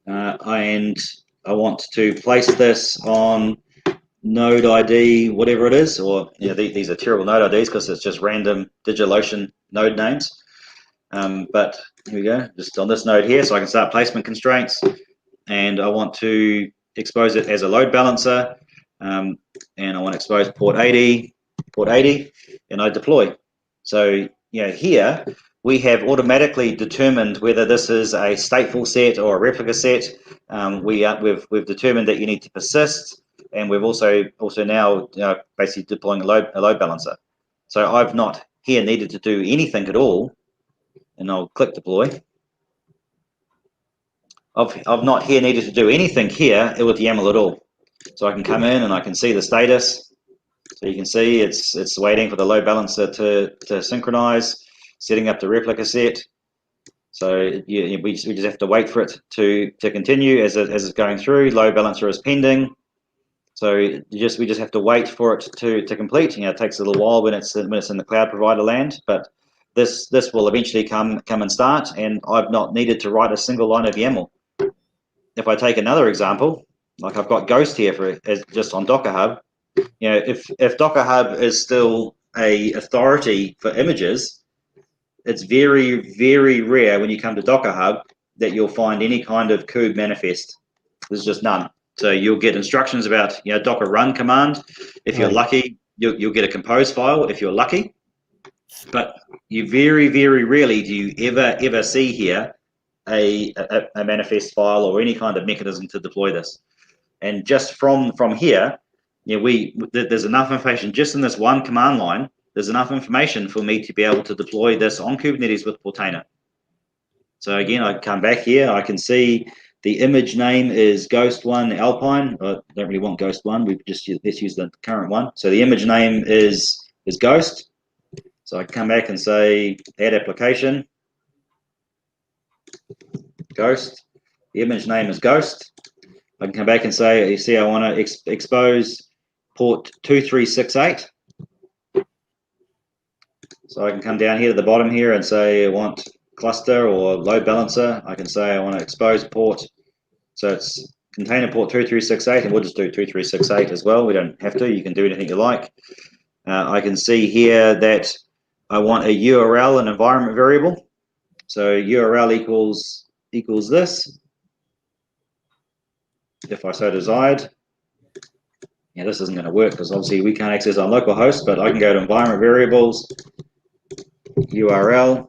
And I want to place this on node ID, whatever it is, or these are terrible node IDs because it's just random DigitalOcean node names. But here we go, just on this node here, so I can start placement constraints, and I want to expose it as a load balancer. and I want to expose port 80, and I deploy. So here we have automatically determined whether this is a stateful set or a replica set. We've determined that you need to persist, and we've also now basically deploying a load balancer. So I've not here needed to do anything at all, and I'll click deploy. I've not here needed to do anything here with YAML at all. So I can come in and I can see the status. So you can see it's waiting for the load balancer to synchronize, setting up the replica set. So we just have to wait for it to continue as it's going through. Load balancer is pending. So we just have to wait for it to complete. It takes a little while when it's in the cloud provider land, but this will eventually come and start. And I've not needed to write a single line of YAML. If I take another example, like I've got Ghost here just on Docker Hub. If Docker Hub is still a authority for images, it's very, very rare when you come to Docker Hub that you'll find any kind of kube manifest. There's just none. So you'll get instructions about Docker run command. If you're lucky, you'll get a compose file if you're lucky. But you very, very rarely do you ever see here a manifest file or any kind of mechanism to deploy this. And just from here, there's enough information just in this one command line. There's enough information for me to be able to deploy this on Kubernetes with Portainer. So again, I come back here. I can see the image name is Ghost 1 Alpine. I don't really want Ghost 1. Let's use the current one. So the image name is Ghost. So I come back and say add application. Ghost. The image name is Ghost. I can come back and say, you see, I want to expose port 2368. So I can come down here to the bottom here and say I want cluster or load balancer. I can say I want to expose port. So it's container port 2368, and we'll just do 2368 as well. We don't have to. You can do anything you like. I can see here that I want a URL, an environment variable. So URL equals this, if I so desired. This isn't going to work because obviously we can't access our local host, but I can go to environment variables, URL.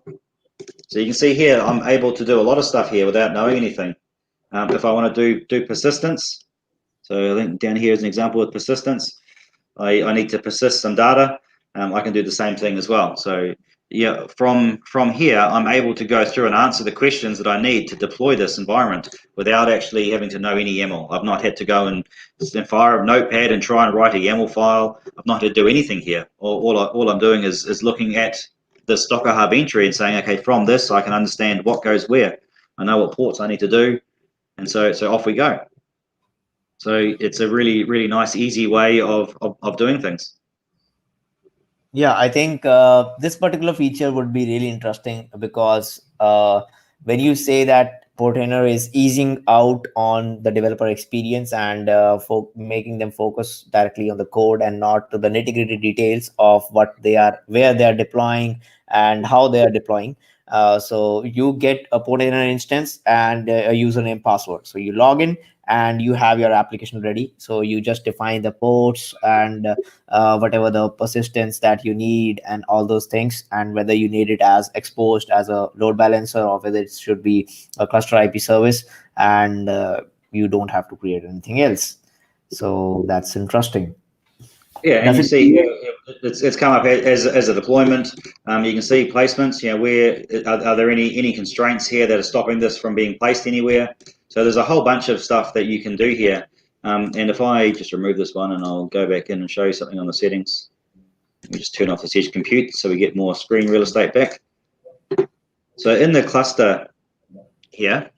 So you can see here I'm able to do a lot of stuff here without knowing anything. If I want to do persistence, so I think down here is an example of persistence. I need to persist some data. I can do the same thing as well. So from here, I'm able to go through and answer the questions that I need to deploy this environment without actually having to know any YAML. I've not had to go and fire a notepad and try and write a YAML file. I've not had to do anything here. All I'm doing is looking at this Docker Hub entry and saying, okay, from this I can understand what goes where. I know what ports I need to do, and so off we go. So it's a really, really nice, easy way of doing things. Yeah, I think this particular feature would be really interesting because when you say that Portainer is easing out on the developer experience and for making them focus directly on the code and not to the nitty-gritty details of where they are deploying and how they are deploying. So you get a Portainer instance and a username password. So you log in and you have your application ready. So you just define the ports and whatever the persistence that you need and all those things, and whether you need it as exposed as a load balancer or whether it should be a cluster IP service, and you don't have to create anything else. So that's interesting. Yeah, and you see it's come up as a deployment. You can see placements. Where are there any constraints here that are stopping this from being placed anywhere? So there's a whole bunch of stuff that you can do here. And if I just remove this one and I'll go back in and show you something on the settings. Let me just turn off this edge compute so we get more screen real estate back. So in the cluster here,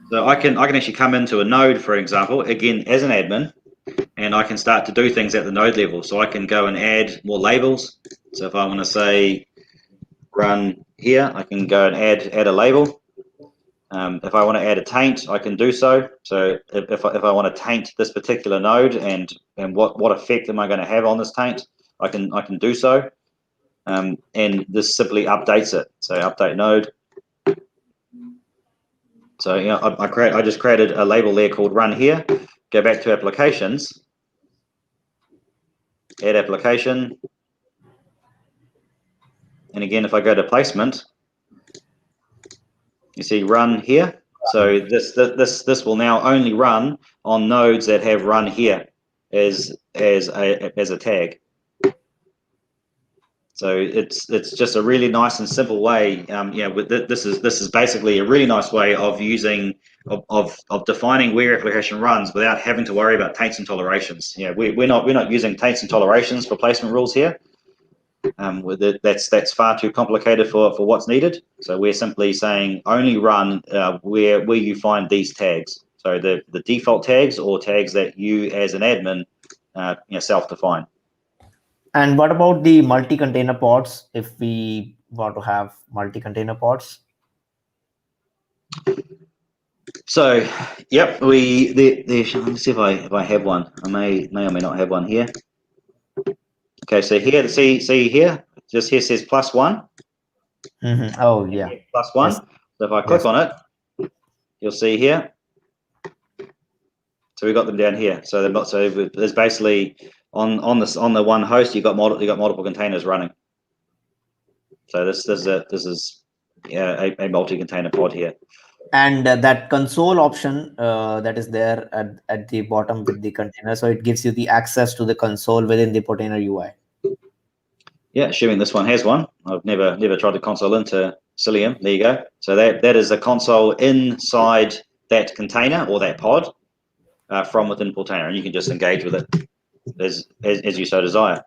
so I can actually come into a node, for example, again as an admin, and I can start to do things at the node level. So I can go and add more labels. So if I want to say run here, I can go and add a label. If I want to add a taint, I can do so. So if I want to taint this particular node and what effect am I going to have on this taint, I can do so. And this simply updates it. So update node. So I just created a label there called run here. go back to applications, add application, and again, if I go to placement, you see run here. So this will now only run on nodes that have run here as a tag. So it's just a really nice and simple way. This is basically a really nice way of using of defining where application runs without having to worry about taints and tolerations. We're not using taints and tolerations for placement rules here. That's far too complicated for what's needed. So we're simply saying only run where you find these tags. So the default tags or tags that you as an admin self-define. And what about the multi-container pods if we want to have multi-container pods? So, yep, let me see if I have one. I may or may not have one here. Okay, so here, see here, just here says +1. Oh, yeah. +1. Yes. So if I click on it, you'll see here. So we've got them down here. So they're not. So there's basically on the one host you got multiple containers running. So this is a multi-container pod here. And that console option that is there at the bottom with the container, so it gives you the access to the console within the Portainer UI. Yeah, assuming this one has one. I've never tried to console into Cilium. There you go. So that is a console inside that container or that pod from within Portainer, and you can just engage with it as you so desire.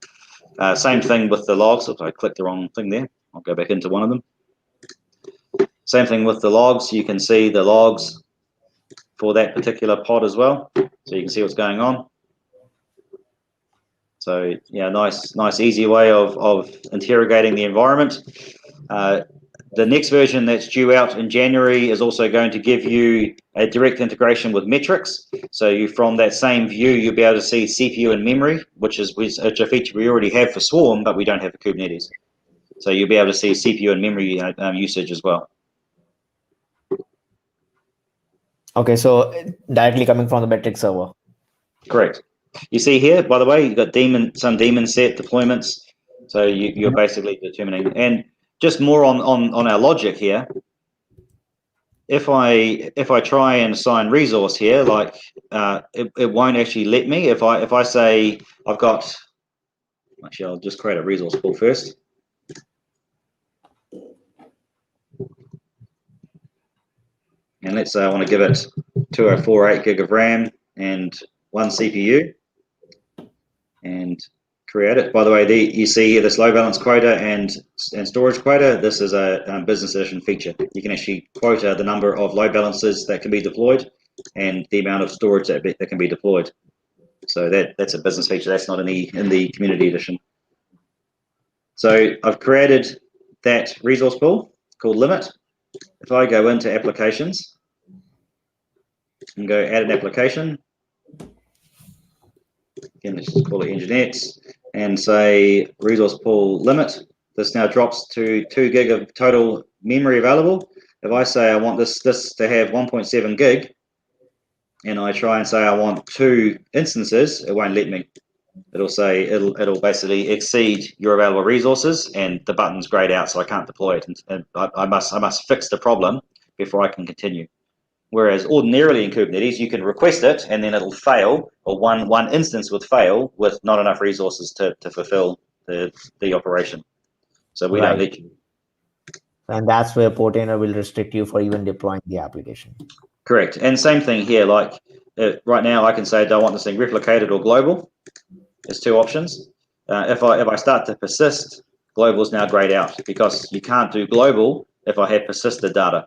Same thing with the logs. Oops, I clicked the wrong thing there. I'll go back into one of them. Same thing with the logs. You can see the logs for that particular pod as well, so you can see what's going on. So yeah, nice easy way of interrogating the environment. The next version that's due out in January is also going to give you a direct integration with metrics. So from that same view, you'll be able to see CPU and memory, which is a feature we already have for Swarm, but we don't have for Kubernetes. So you'll be able to see CPU and memory usage as well. Okay, so directly coming from the metric server. Correct. You see here, by the way, you've got some daemon set deployments. So you're basically determining, and just more on our logic here. If I try and assign resource here, like it won't actually let me. If I say I've got, actually I'll just create a resource pool first. And let's say I want to give it 2048 gig of RAM and 1 CPU, and create it. By the way, you see here this load balance quota and storage quota. This is a business edition feature. You can actually quota the number of load balancers that can be deployed and the amount of storage that can be deployed. So that's a business feature. That's not in the community edition. So I've created that resource pool called limit. If I go into applications and go add an application, again, let's just call it Nginx, and say resource pool limit. This now drops to 2 gig of total memory available. If I say I want this to have 1.7 gig, and I try and say I want 2 instances, it won't let me. It'll say it'll basically exceed your available resources, and the button's grayed out, so I can't deploy it. And I must fix the problem before I can continue. Whereas ordinarily in Kubernetes, you can request it and then it'll fail, or one instance would fail with not enough resources to fulfill the operation. So we don't let you. And that's where Portainer will restrict you for even deploying the application. Correct. And same thing here. Like right now, I can say, do I want this thing replicated or global? There's 2 options. If I start to persist, global is now grayed out because you can't do global if I have persisted data.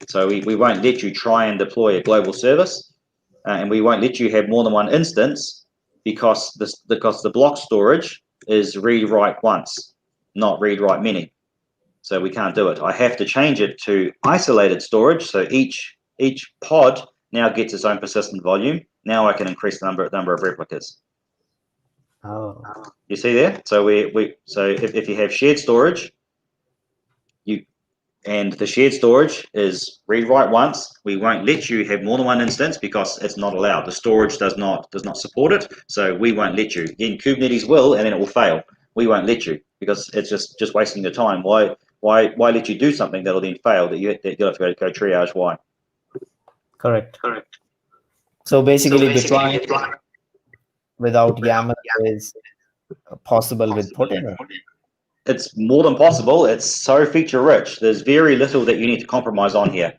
So we won't let you try and deploy a global service, and we won't let you have more than 1 instance because the block storage is read write once, not read write many. So we can't do it. I have to change it to isolated storage. So each pod now gets its own persistent volume. Now I can increase the number of replicas. Oh. You see there? So so if you have shared storage, And the shared storage is read write once. We won't let you have more than one instance because it's not allowed. The storage does not support it, so we won't let you. Then Kubernetes will, and then it will fail. We won't let you because it's just wasting your time. Why let you do something that'll then fail that you have to go triage? Why? Correct. So basically, deploying without YAML is possible with Portainer. It's more than possible. It's so feature rich. There's very little that you need to compromise on here.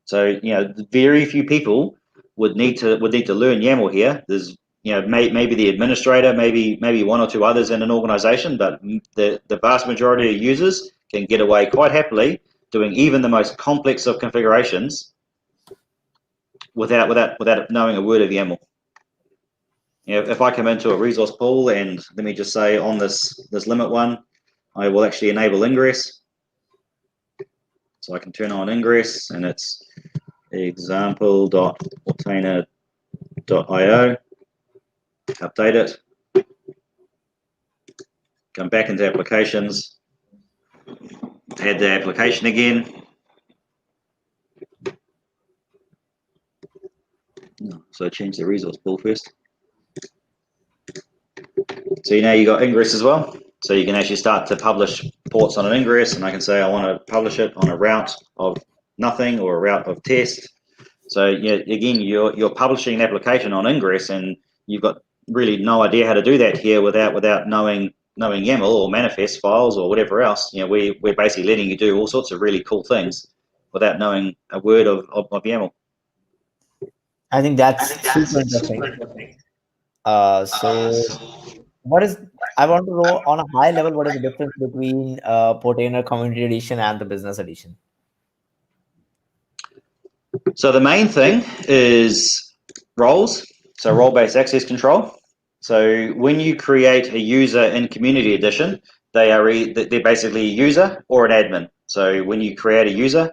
So very few people would need to learn YAML here. There's maybe the administrator, maybe one or two others in an organization, but the vast majority of users can get away quite happily doing even the most complex of configurations without knowing a word of YAML. If I come into a resource pool and let me just say on this limit one, I will actually enable ingress. So I can turn on ingress, and it's example.portainer.io. Update it. Come back into applications. Add the application again. So change the resource pool first. So now you got ingress as well. So you can actually start to publish ports on an ingress, and I can say I want to publish it on a route of nothing or a route of test. So again, you're publishing an application on ingress, and you've got really no idea how to do that here without knowing YAML or manifest files or whatever else. We're basically letting you do all sorts of really cool things without knowing a word of YAML. I think that's super interesting. So I want to know on a high level, what is the difference between Portainer Community Edition and the Business Edition? So the main thing is roles, so role-based access control. So when you create a user in Community Edition, they're basically a user or an admin. So when you create a user,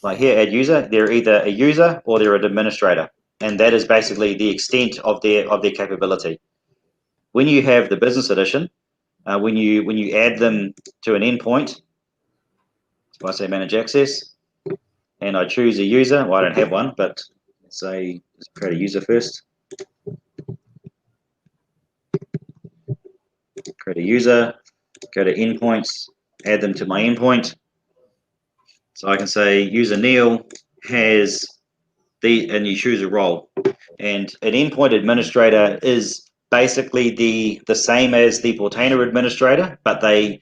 like here, add user, they're either a user or they're an administrator, and that is basically the extent of their capability. When you have the Business Edition, when you add them to an endpoint, so I say manage access, and I choose a user. Well, I don't have one, but let's say let's create a user first. Create a user, go to endpoints, add them to my endpoint. So I can say user Neil has and you choose a role. And an endpoint administrator is basically the same as the Portainer administrator, but they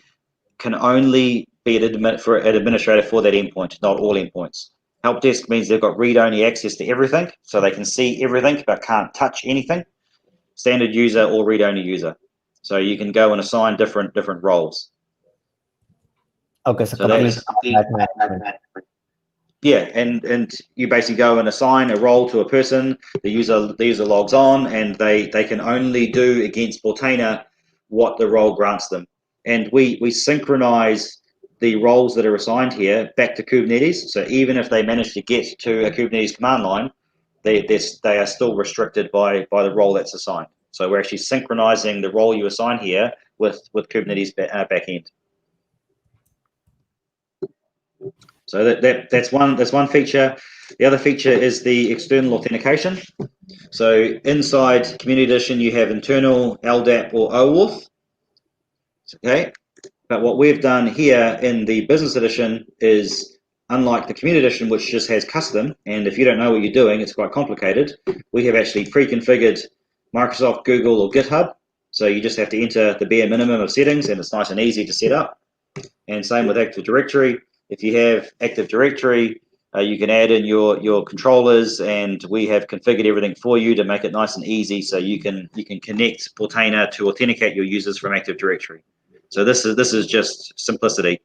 can only be an administrator for that endpoint, not all endpoints. Help desk means they've got read-only access to everything, so they can see everything but can't touch anything. Standard user or read-only user. So you can go and assign different roles. Okay, so complete. Yeah, and you basically go and assign a role to a person. The user logs on, and they can only do against Portainer what the role grants them. And we synchronize the roles that are assigned here back to Kubernetes. So even if they manage to get to a Kubernetes command line, they are still restricted by the role that's assigned. So we're actually synchronizing the role you assign here with Kubernetes backend. So that's one feature. The other feature is the external authentication. So inside Community Edition, you have internal LDAP or OAuth. Okay, but what we've done here in the Business Edition is, unlike the Community Edition, which just has custom, and if you don't know what you're doing, it's quite complicated, we have actually pre-configured Microsoft, Google, or GitHub. So you just have to enter the bare minimum of settings, and it's nice and easy to set up. And same with Active Directory. If you have Active Directory, you can add in your controllers, and we have configured everything for you to make it nice and easy, so you can connect Portainer to authenticate your users from Active Directory. So this is just simplicity.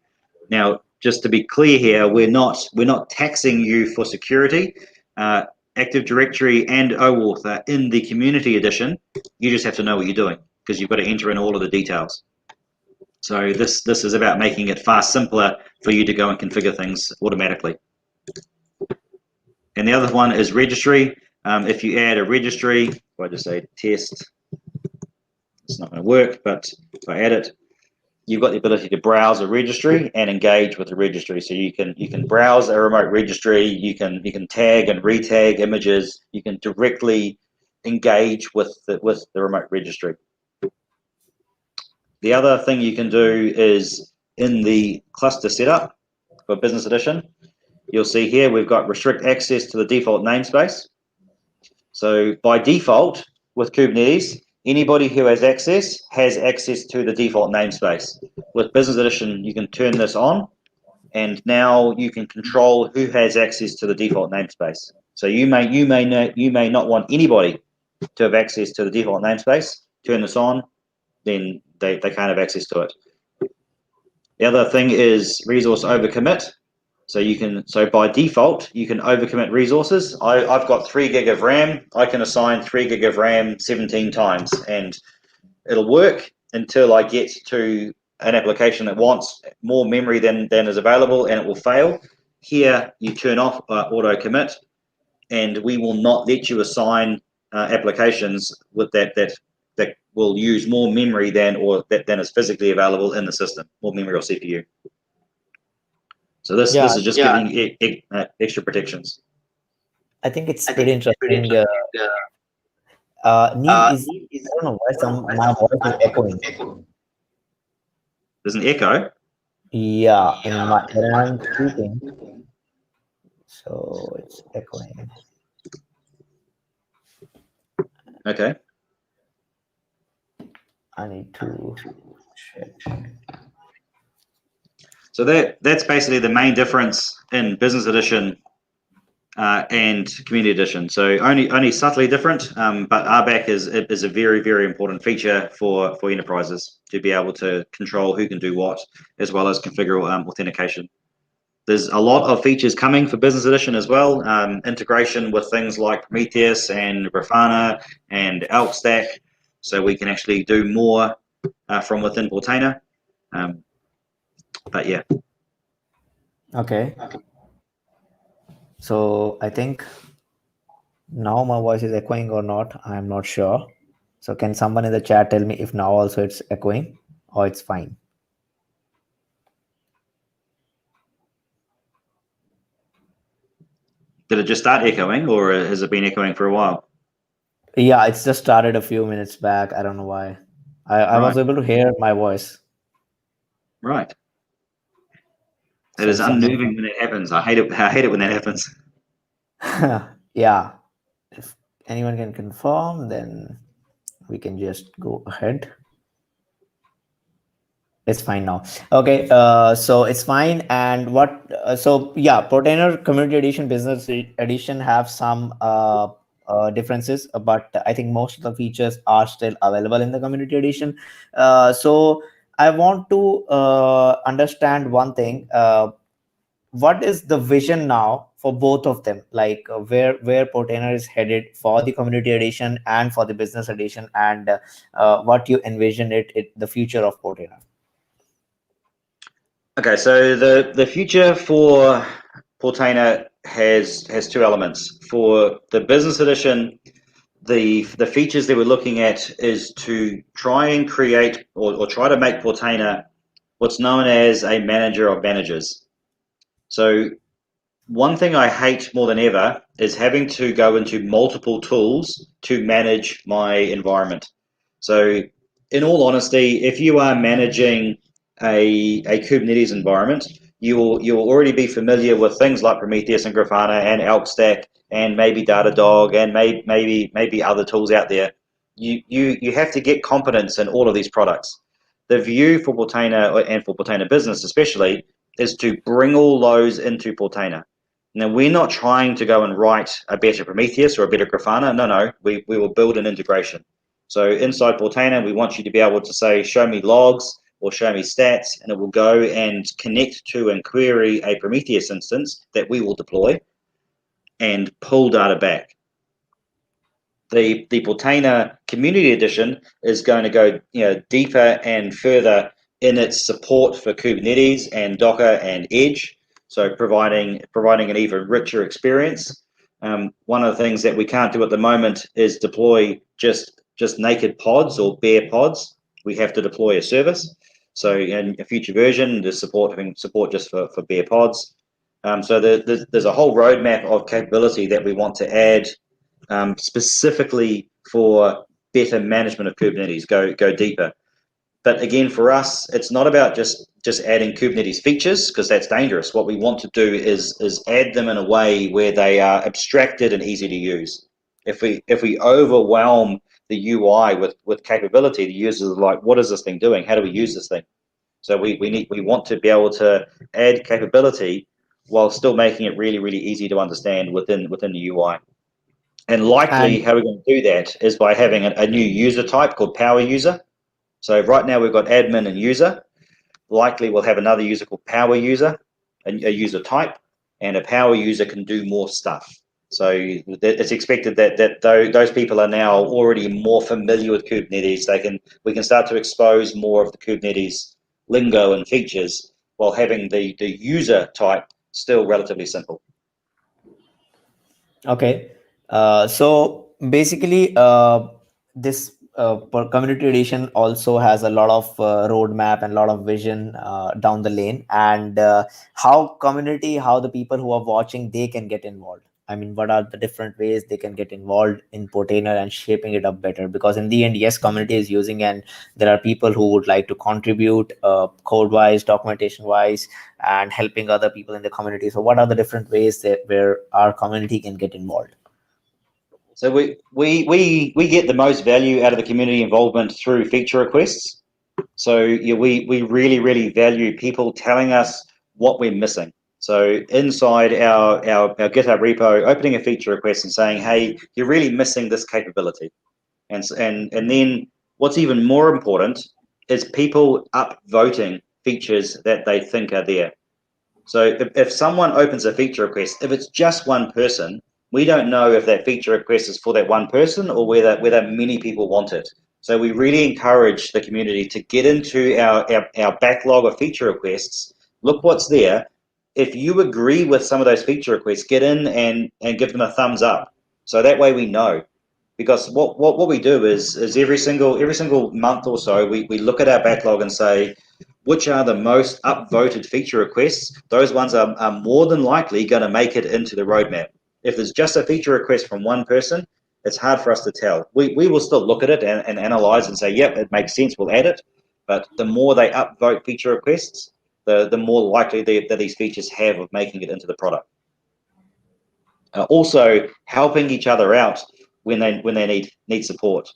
Now, just to be clear here, we're not taxing you for security. Active Directory and OAuth are in the Community Edition. You just have to know what you're doing because you've got to enter in all of the details. So this is about making it far simpler for you to go and configure things automatically. And the other one is registry. If you add a registry, if I just say test, it's not going to work, but if I add it, you've got the ability to browse a registry and engage with the registry. So you can browse a remote registry, you can tag and retag images, you can directly engage with the remote registry. The other thing you can do is in the cluster setup for Business Edition, you'll see here we've got restrict access to the default namespace. So by default with Kubernetes, anybody who has access to the default namespace. With Business Edition, you can turn this on, and now you can control who has access to the default namespace. So you may not want anybody to have access to the default namespace. Turn this on, then they can't have access to it. The other thing is resource overcommit. So by default, you can overcommit resources. I've got 3 gig of RAM. I can assign 3 gig of RAM 17 times, and it'll work until I get to an application that wants more memory than is available, and it will fail. Here, you turn off auto commit, and we will not let you assign applications with that will use more memory than is physically available in the system, more memory or CPU. So this is just giving extra protections. I think it's pretty interesting. Neil, is I don't know why my voice is echoing. There's an echo. Yeah, when I'm speaking, so it's echoing. Okay. I need to check. So that's basically the main difference in Business Edition and Community Edition. So only subtly different, but RBAC is a very, very important feature for enterprises to be able to control who can do what, as well as configure authentication. There's a lot of features coming for Business Edition as well, integration with things like Prometheus and Grafana and Elk Stack, so we can actually do more from within Portainer. But yeah. Okay. So I think now my voice is echoing or not. I'm not sure. So can someone in the chat tell me if now also it's echoing or it's fine? Did it just start echoing, or has it been echoing for a while? Yeah, it's just started a few minutes back. I don't know why. I was able to hear my voice. Right. It So is unnerving when it happens. I hate it when that happens. Yeah. If anyone can confirm, then we can just go ahead. It's fine now. Okay, so it's fine. And so yeah, Portainer Community Edition, Business Edition have some differences, but I think most of the features are still available in the Community Edition. So I want to understand one thing. What is the vision now for both of them, like where Portainer is headed for the Community Edition and for the Business Edition, and what you envision the future of Portainer? Okay, so the future for Portainer has 2 elements. For the Business Edition, the features that we're looking at is to try and create or try to make Portainer what's known as a manager of managers. So one thing I hate more than ever is having to go into multiple tools to manage my environment. So in all honesty, if you are managing a Kubernetes environment, you'll already be familiar with things like Prometheus and Grafana and Elk Stack and maybe Datadog and maybe other tools out there. You have to get competence in all of these products. The view for Portainer and for Portainer Business especially is to bring all those into Portainer. Now, we're not trying to go and write a better Prometheus or a better Grafana. No, we will build an integration. So inside Portainer, we want you to be able to say, show me logs or show me stats, and it will go and connect to and query a Prometheus instance that we will deploy and pull data back. The Portainer Community Edition is going to go deeper and further in its support for Kubernetes and Docker and Edge. So providing an even richer experience. One of the things that we can't do at the moment is deploy just naked pods or bare pods. We have to deploy a service. So in a future version, there's support just for bare pods. So there's a whole roadmap of capability that we want to add specifically for better management of Kubernetes, go deeper. But again, for us, it's not about just adding Kubernetes features, because that's dangerous. What we want to do is add them in a way where they are abstracted and easy to use. If we overwhelm the UI with capability, the users are like, what is this thing doing? How do we use this thing? So we want to be able to add capability while still making it really, really easy to understand within the UI. And likely And how we're going to do that is by having a new user type called power user. So right now we've got admin and user. Likely we'll have another user called power user, a user type, and a power user can do more stuff. So it's expected that those people are now already more familiar with Kubernetes. We can start to expose more of the Kubernetes lingo and features while having the user type still relatively simple. okay, so basically, this per community edition also has a lot of roadmap and a lot of vision down the lane, and how the people who are watching, they can get involved. I mean, what are the different ways they can get involved in Portainer and shaping it up better? Because in the end, yes, community is using, and there are people who would like to contribute code wise, documentation wise, and helping other people in the community. So what are the different ways that where our community can get involved? So we get the most value out of the community involvement through feature requests. So yeah, we really, really value people telling us what we're missing. So inside our GitHub repo, opening a feature request and saying, hey, you're really missing this capability. And then what's even more important is people upvoting features that they think are there. So if someone opens a feature request, if it's just one person, we don't know if that feature request is for that one person or whether many people want it. So we really encourage the community to get into our backlog of feature requests, look what's there. If you agree with some of those feature requests, get in and give them a thumbs up. So that way we know. Because what we do is every single month or so, we look at our backlog and say, which are the most upvoted feature requests. Those ones are more than likely going to make it into the roadmap. If there's just a feature request from one person, it's hard for us to tell. We will still look at it and analyze and say, yep, it makes sense, we'll add it. But the more they upvote feature requests, the more likely that these features have of making it into the product. Also, helping each other out when they need support.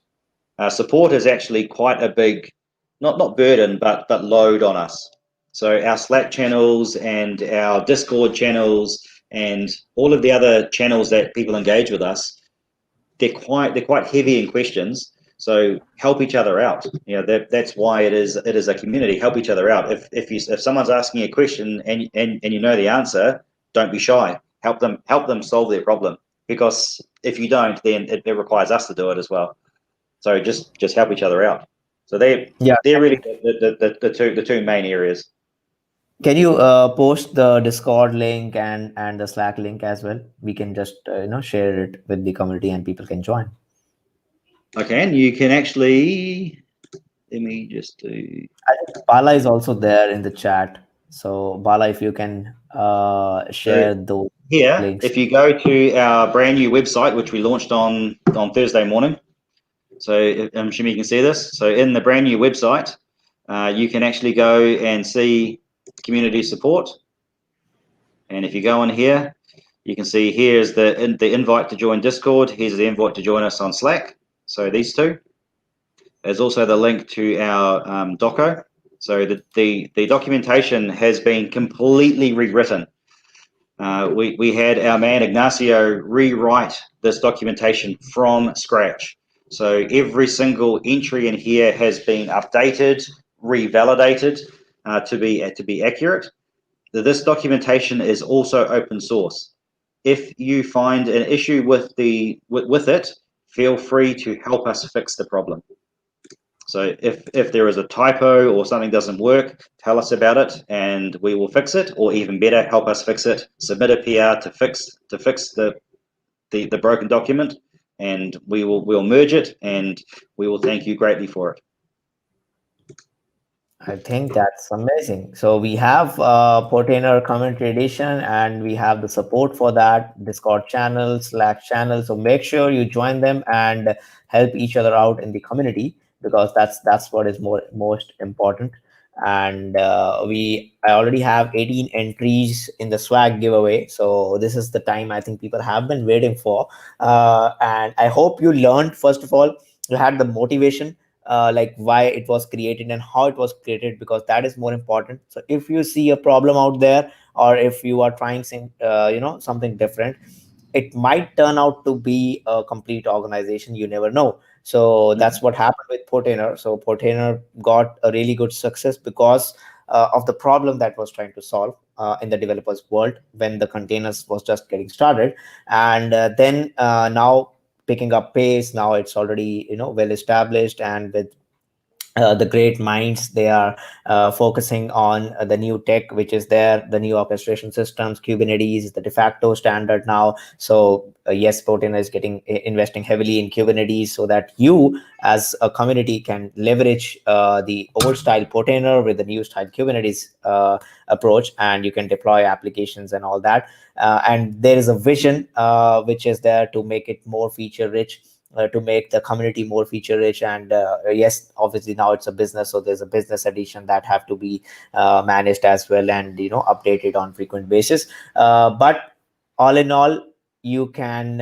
Support is actually quite a big, not burden, but load on us. So our Slack channels and our Discord channels and all of the other channels that people engage with us, they're quite heavy in questions. So help each other out. You know, that's why it is a community. Help each other out. If someone's asking a question and you know the answer, don't be shy. Help them solve their problem. Because if you don't, then it requires us to do it as well. So just help each other out. So they're Yeah. really the two main areas. Can you post the Discord link and the Slack link as well? We can just share it with the community and people can join. Okay, and you can actually, let me just do. I think Bala is also there in the chat. So Bala, if you can So share those here, links. if you go to our brand new website, which we launched on Thursday morning, so I'm assuming you can see this. So in the brand new website, you can actually go and see community support. And if you go in here, you can see here's the invite to join Discord. Here's the invite to join us on Slack. So these two. There's also the link to our doco. So the documentation has been completely rewritten. We had our man Ignacio rewrite this documentation from scratch. So every single entry in here has been updated, revalidated to be accurate. This documentation is also open source. If you find an issue with it, feel free to help us fix the problem. So if there is a typo or something doesn't work, tell us about it and we will fix it, or even better, help us fix it. Submit a PR to fix the broken document, and we'll merge it, and we will thank you greatly for it. I think that's amazing. So we have Portainer Community Edition, and we have the support for that Discord channel, Slack channel. So make sure you join them and help each other out in the community, because that's what is most important. And I already have 18 entries in the swag giveaway. So this is the time I think people have been waiting for. And I hope you learned, first of all, you had the motivation, like why it was created and how it was created, because that is more important. So if you see a problem out there, or if you are trying something different, it might turn out to be a complete organization. You never know. So Mhm. that's what happened with Portainer. So Portainer got a really good success because of the problem that was trying to solve in the developers world when the containers was just getting started. And then now picking up pace. Now it's already well established, and with the great minds, they are focusing on the new tech which is there, the new orchestration systems. Kubernetes is the de facto standard now. So yes, Protein is investing heavily in Kubernetes, so that you as a community can leverage the old style Portainer with the new style Kubernetes approach, and you can deploy applications and all that. And there is a vision which is there to make it more feature rich, to make the community more feature rich. And yes, obviously now it's a business, so there's a business edition that have to be managed as well, and updated on frequent basis. But all in all, you can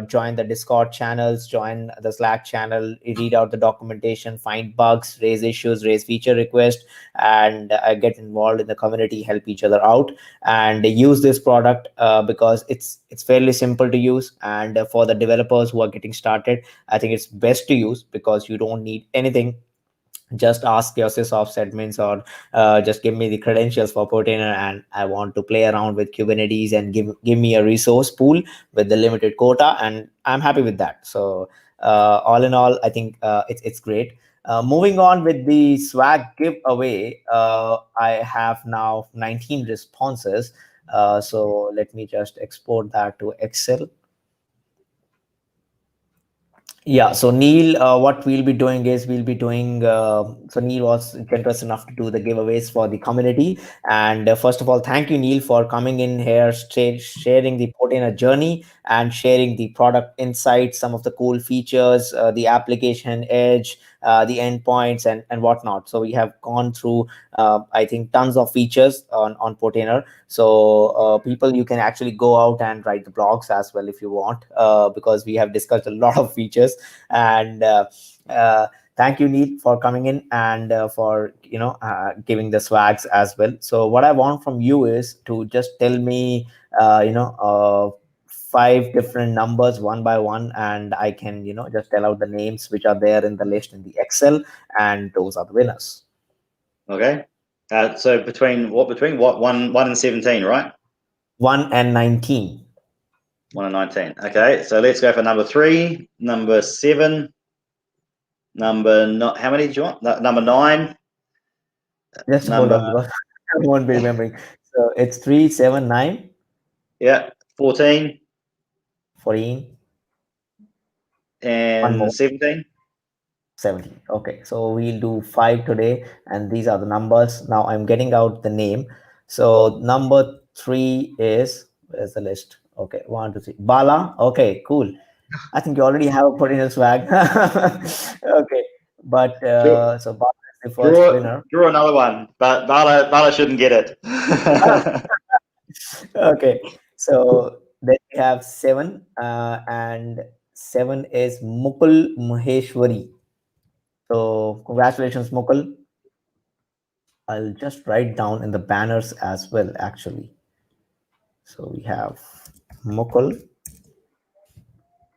join the Discord channels, join the Slack channel, read out the documentation, find bugs, raise issues, raise feature requests, and get involved in the community, help each other out, and use this product because it's fairly simple to use. And for the developers who are getting started, I think it's best to use, because you don't need anything. Just ask your sysops admins, or just give me the credentials for Portainer, and I want to play around with Kubernetes, and give me a resource pool with the limited quota, and I'm happy with that. So all in all, I think it's great. Moving on with the swag giveaway, I have now 19 responses. So let me just export that to Excel. Yeah, so Neil, what we'll be doing is we'll be doing. So Neil was generous enough to do the giveaways for the community. And first of all, thank you, Neil, for coming in here, sharing the Portainer journey, and sharing the product insights, some of the cool features, the application edge, the endpoints, and whatnot. So we have gone through, I think, tons of features on Portainer. So people, you can actually go out and write the blogs as well if you want, because we have discussed a lot of features. And uh, thank you, Neil, for coming in, and for giving the swags as well. So what I want from you is to just tell me five different numbers one by one, and I can just tell out the names which are there in the list in the Excel, and those are the winners. Okay. So between what 1 and 17, right? 1 and 19. 1 and 19. Okay. So let's go for number 3, number 7, number not. How many do you want? Number 9, Just hold number on, because I won't be remembering. So it's 3, 7, 9, yeah, 14, 14, one and more, 17. 17. Okay, so we'll do 5 today, and these are the numbers. Now I'm getting out the name. So number 3 is, where's the list? Okay, 1, 2, 3. Bala. Okay, cool. I think you already have a Portainer swag. Okay, but Draw, so Bala is the first draw, winner. draw another one, but Bala shouldn't get it. Okay, so then we have 7, and 7 is Mukul Maheshwari. So congratulations, Mukul. I'll just write down in the banners as well, actually. So we have Mukul,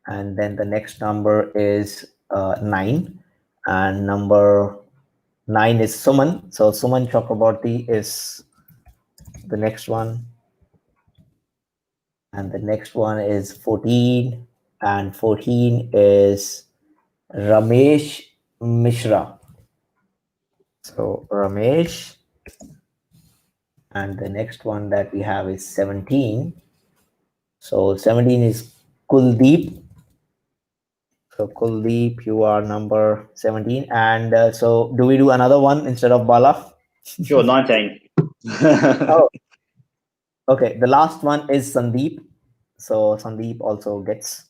and then the next number is 9, and number 9 is Suman. So Suman Chakraborty is the next one, and the next one is 14, and 14 is Ramesh Mishra. So Ramesh, and the next one that we have is 17. So 17 is Kuldeep. So Kuldeep, you are number 17. And so do we do another one instead of Bala? Sure, 19. Oh, okay. The last one is Sandeep. So Sandeep also gets.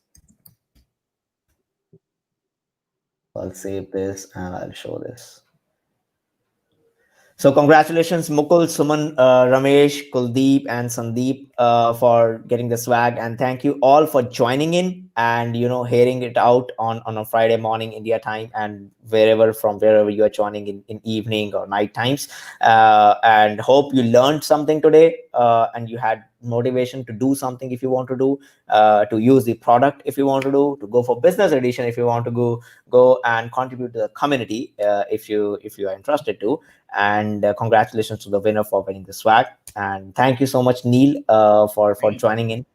I'll save this and I'll show this. So congratulations, Mukul, Suman, Ramesh, Kuldeep, and Sandeep for getting the swag, and thank you all for joining in and hearing it out on a Friday morning India time, and wherever you are joining in evening or night times. And hope you learned something today, and you had motivation to do something if you want to do, to use the product if you want to go for business edition if you want to go and contribute to the community if you are interested to. And congratulations to the winner for winning the swag, and thank you so much, Neil, for joining in.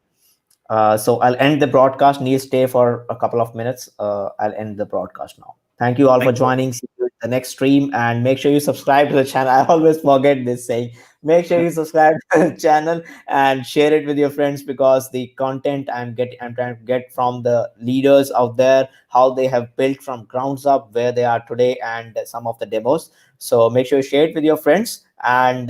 So I'll end the broadcast. Neil, stay for a couple of minutes. I'll end the broadcast now. Thank you all for Thank you. joining. See you in the next stream, and make sure you subscribe to the channel. I always forget this saying. Make sure you subscribe to the channel and share it with your friends, because the content I'm trying to get from the leaders out there, how they have built from grounds up, where they are today, and some of the demos. So make sure you share it with your friends, and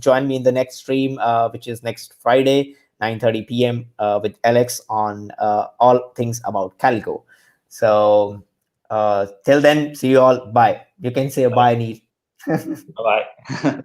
join me in the next stream, which is next Friday, 9:30 p.m. With Alex on all things about Calico. So till then, see you all. Bye. You can say bye, Neil. Bye.